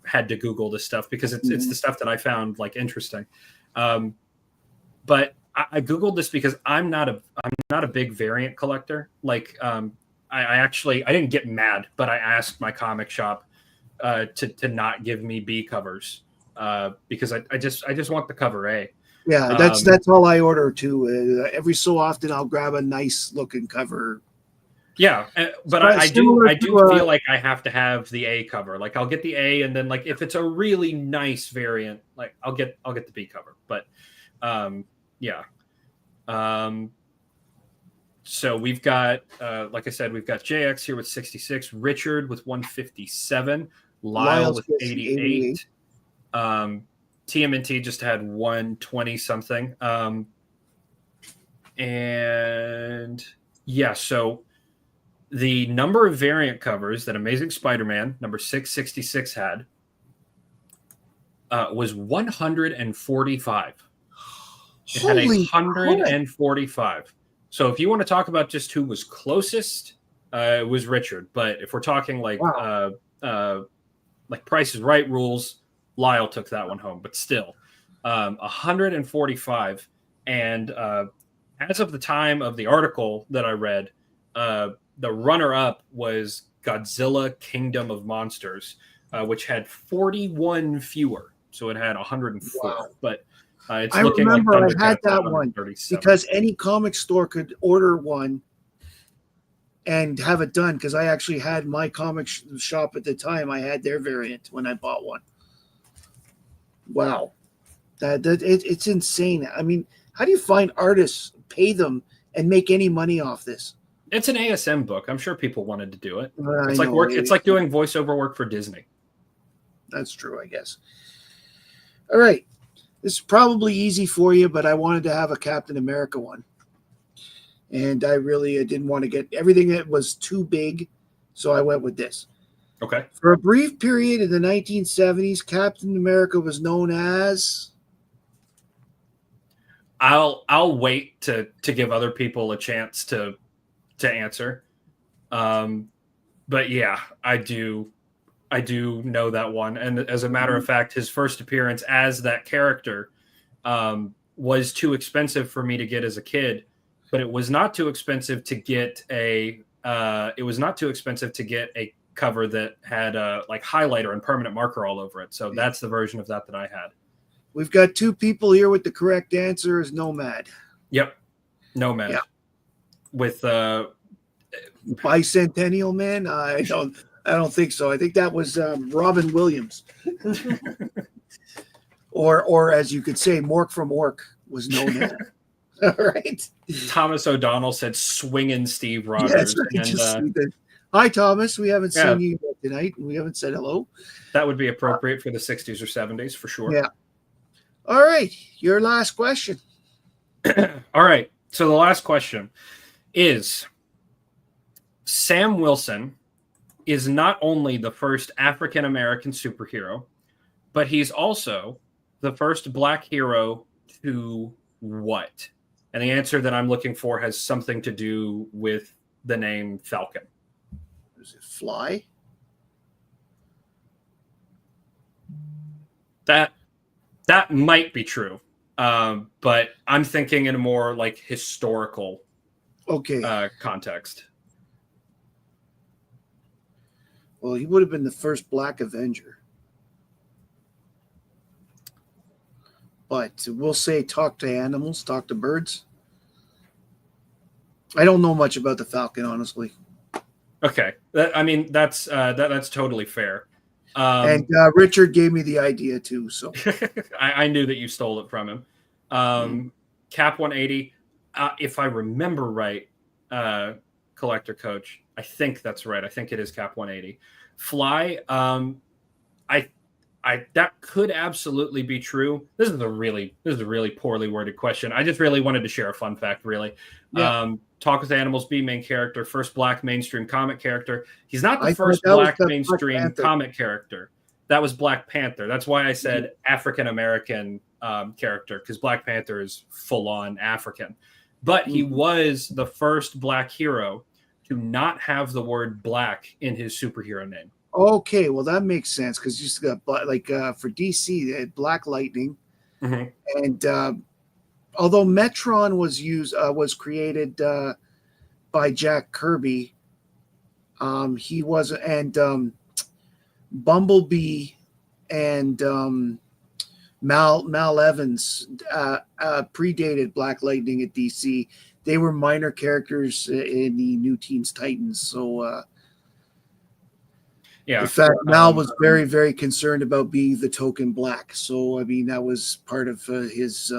had to Google this stuff because it's the stuff that I found like interesting. But I Googled this because I'm not a big variant collector. Like I didn't get mad, but I asked my comic shop to not give me B covers because I just want the cover A. Yeah, that's all I order too. Every so often, I'll grab a nice looking cover. Yeah, but I do feel like I have to have the A cover. Like I'll get the A, and then like if it's a really nice variant, like I'll get the B cover. But yeah. So we've got, like I said, we've got JX here with 66, Richard with 157, Lyle with 88. TMNT just had 120 something. And yeah, so the number of variant covers that Amazing Spider-Man number 666 had was 145. It had 145. So if you want to talk about just who was closest, it was Richard. But if we're talking like Price is Right rules, Lyle took that one home. But still, 145. And as of the time of the article that I read, the runner-up was Godzilla Kingdom of Monsters, which had 41 fewer. So it had 104. Wow. But it's looking like I had that one because any comic store could order one and have it done. Because I actually had my comic shop at the time. I had their variant when I bought one. Wow, it's insane. I mean, how do you find artists, pay them, and make any money off this? It's an ASM book. I'm sure people wanted to do it. It's like work. It's like doing voiceover work for Disney. That's true, I guess. All right. This is probably easy for you, but I wanted to have a Captain America one. And I really didn't want to get everything that was too big, so I went with this. Okay. For a brief period in the 1970s, Captain America was known as... I'll wait to give other people a chance to answer. But yeah, I do know that one. And as a matter of fact, his first appearance as that character was too expensive for me to get as a kid, but it was not too expensive to get a cover that had like highlighter and permanent marker all over it. So that's the version of that I had. We've got 2 people here with the correct answer is Nomad. Yep. Nomad. Yeah. With Bicentennial Man. I don't I don't think so. I think that was Robin Williams, or as you could say, Mork from Ork was known as. All right. Thomas O'Donnell said swinging Steve Yes, Rogers. I And just see that. Hi, Thomas. We haven't yeah, seen you yet tonight. We haven't said hello. that would be appropriate for the 60s or 70s for sure. Yeah. All right. Your last question. All right. So the last question is Sam Wilson is not only the first African American superhero, but he's also the first black hero to what? And the answer that I'm looking for has something to do with the name Falcon. Is it Fly? That might be true, but I'm thinking in a more like historical context. Well, he would have been the first Black Avenger. But we'll say talk to animals, talk to birds. I don't know much about the Falcon, honestly. Okay. That's totally fair. And Richard gave me the idea too. So I knew that you stole it from him. Cap 180, if I remember right, Collector Coach, I think that's right. I think it is Cap 180. Fly, that could absolutely be true. This is a really poorly worded question. I just really wanted to share a fun fact, really. Yeah. Talk with Animals, be main character, first black mainstream comic character. He's not the first black mainstream comic character. That was Black Panther. That's why I said African American character, because Black Panther is full on African. But he was the first black hero to not have the word black in his superhero name. Okay, well that makes sense because you just got for DC, they had Black Lightning, and although Metron was created by Jack Kirby, he was and Bumblebee and Mal Evans predated Black Lightning at DC. They were minor characters in the New Teens Titans, so. Yeah. In fact, Mal was very, very concerned about being the token black. So, I mean, that was part of his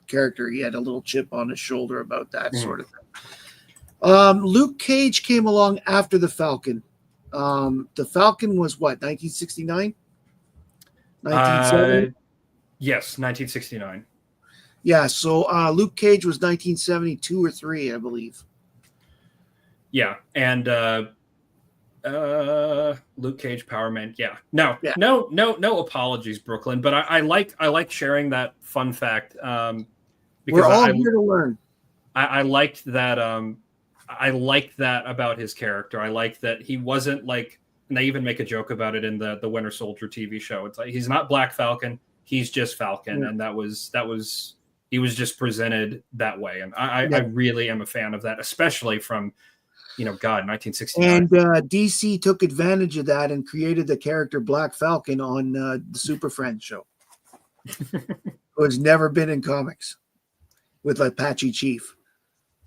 character. He had a little chip on his shoulder about that sort of thing. Luke Cage came along after the Falcon. The Falcon was what, 1969? 1970? Yes, 1969. Yeah, so Luke Cage was 1972 or 3, I believe. Yeah, and Luke Cage, Power Man. Yeah. No apologies, Brooklyn. But I like sharing that fun fact. Because we're all here to learn. I liked that. I liked that about his character. I like that he wasn't like, and they even make a joke about it in the Winter Soldier TV show. It's like he's not Black Falcon. He's just Falcon, and that was he was just presented that way. And I really am a fan of that, especially from. 1969. And DC took advantage of that and created the character Black Falcon on the Super Friends show, who has never been in comics, with Apache Chief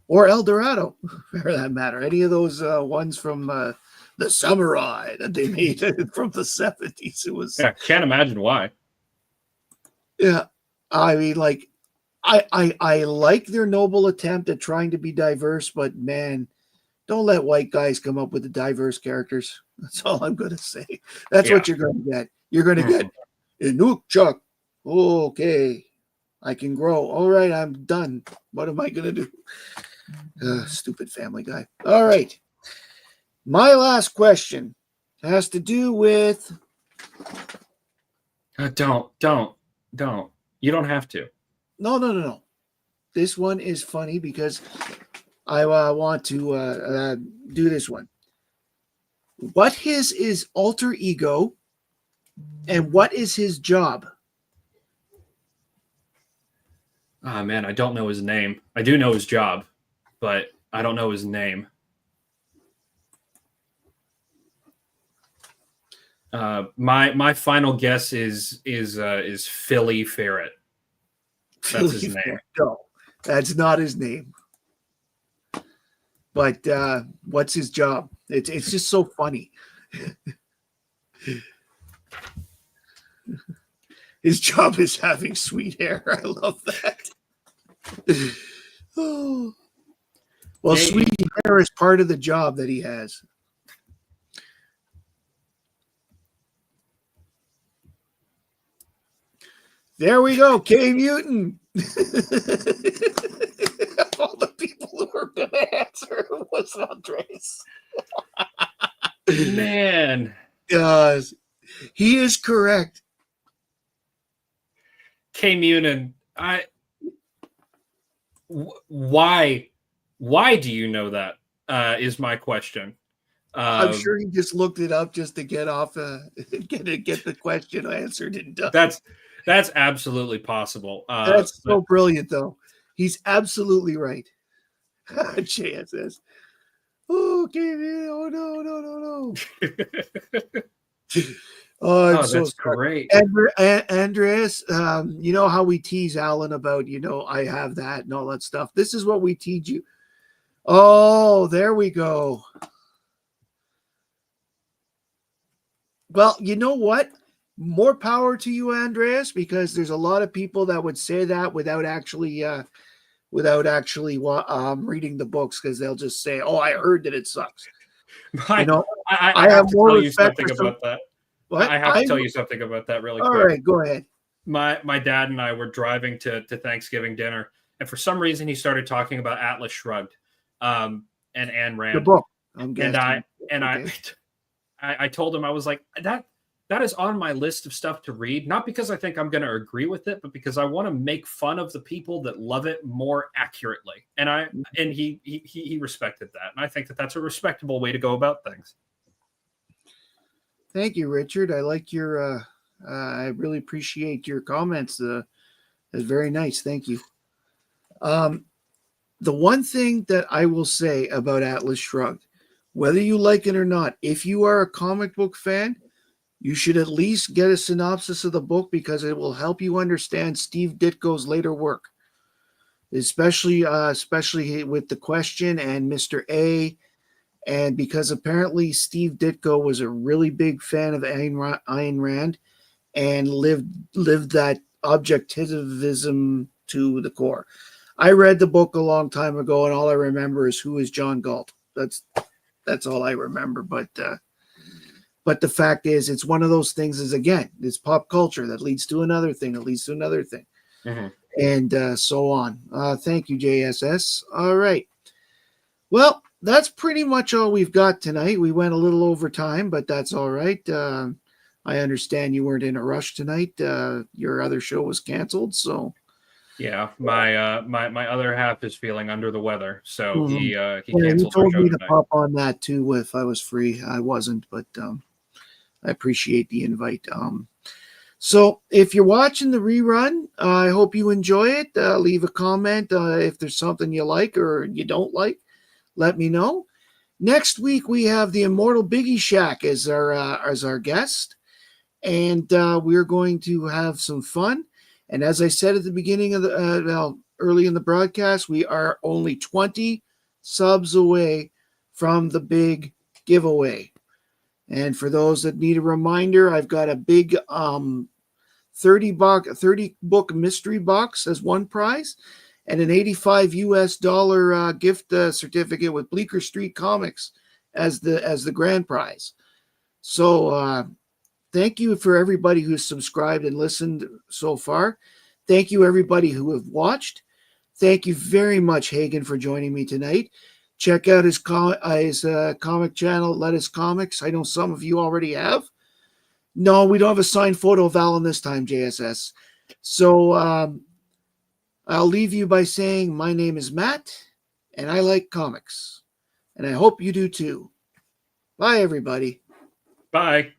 or El Dorado, for that matter. Any of those ones from the Samurai that they made from the 70s. It was. Yeah, can't imagine why. Yeah, I mean, I like their noble attempt at trying to be diverse, but man. Don't let white guys come up with the diverse characters. That's all I'm going to say. That's what you're going to get. You're going to get Inuk Chuck. Okay. I can grow. All right. I'm done. What am I going to do? Stupid Family Guy. All right. My last question has to do with. Don't. You don't have to. No. This one is funny because. I want to do this one. What is his alter ego, and what is his job? Ah, man, I don't know his name. I do know his job, but I don't know his name. My final guess is Philly Ferret. That's his name. No, that's not his name. But what's his job? It's just so funny. His job is having sweet hair. I love that. Oh. Well, Yeah, sweet hair is part of the job that he has. There we go, K Mutant. All the people who are going to answer was Andres. Man. He is correct. K Munin, why do you know that? Is my question. I'm sure he just looked it up just to get off, get the question answered and done. That's absolutely possible. That's so brilliant, though. He's absolutely right. JSS. Okay, oh no. Oh, I'm so that's sorry. great. Andreas, you know how we tease Alan about, I have that and all that stuff. This is what we teach you. Oh, there we go. Well, you know what? More power to you, Andreas, because there's a lot of people that would say that without actually reading the books, because they'll just say, "Oh, I heard that it sucks." I have to more tell you respect something for about that. What? I have to tell you something about that really quick. All right, go ahead. My dad and I were driving to Thanksgiving dinner, and for some reason he started talking about Atlas Shrugged, and Ayn Rand. The book. I'm guessing. I told him, I was like, that is on my list of stuff to read, not because I think I'm going to agree with it, but because I want to make fun of the people that love it more accurately. And he respected that, and I think that that's a respectable way to go about things. Thank you, Richard. I like your. I really appreciate your comments. That's very nice. Thank you. The one thing that I will say about Atlas Shrugged, whether you like it or not, if you are a comic book fan, you should at least get a synopsis of the book, because it will help you understand Steve Ditko's later work, especially with The Question and Mr. A. And because apparently Steve Ditko was a really big fan of Ayn Rand and lived that objectivism to the core. I read the book a long time ago, and all I remember is who is John Galt. That's all I remember. But the fact is, it's one of those things. Is again, it's pop culture that leads to another thing. It leads to another thing, and so on. Thank you, JSS. All right. Well, that's pretty much all we've got tonight. We went a little over time, but that's all right. I understand you weren't in a rush tonight. Your other show was canceled, so. Yeah, my other half is feeling under the weather, so he canceled he told our show me to tonight. pop on that too if I was free. I wasn't, but I appreciate the invite. So if you're watching the rerun, I hope you enjoy it. Leave a comment if there's something you like or you don't like. Let me know. Next week we have the Immortal Biggie Shack as our guest, and we're going to have some fun. And as I said at the beginning of early in the broadcast, we are only 20 subs away from the big giveaway. And for those that need a reminder, I've got a big 30 book mystery box as one prize, and an $85 gift certificate with Bleecker Street Comics as the grand prize. So thank you for everybody who's subscribed and listened so far. Thank you, everybody who have watched. Thank you very much, Hagan, for joining me tonight. Check out his comic channel, Lettuce Comics. I know some of you already have. No, we don't have a signed photo of Alan this time, JSS. So I'll leave you by saying my name is Matt, and I like comics. And I hope you do too. Bye, everybody. Bye.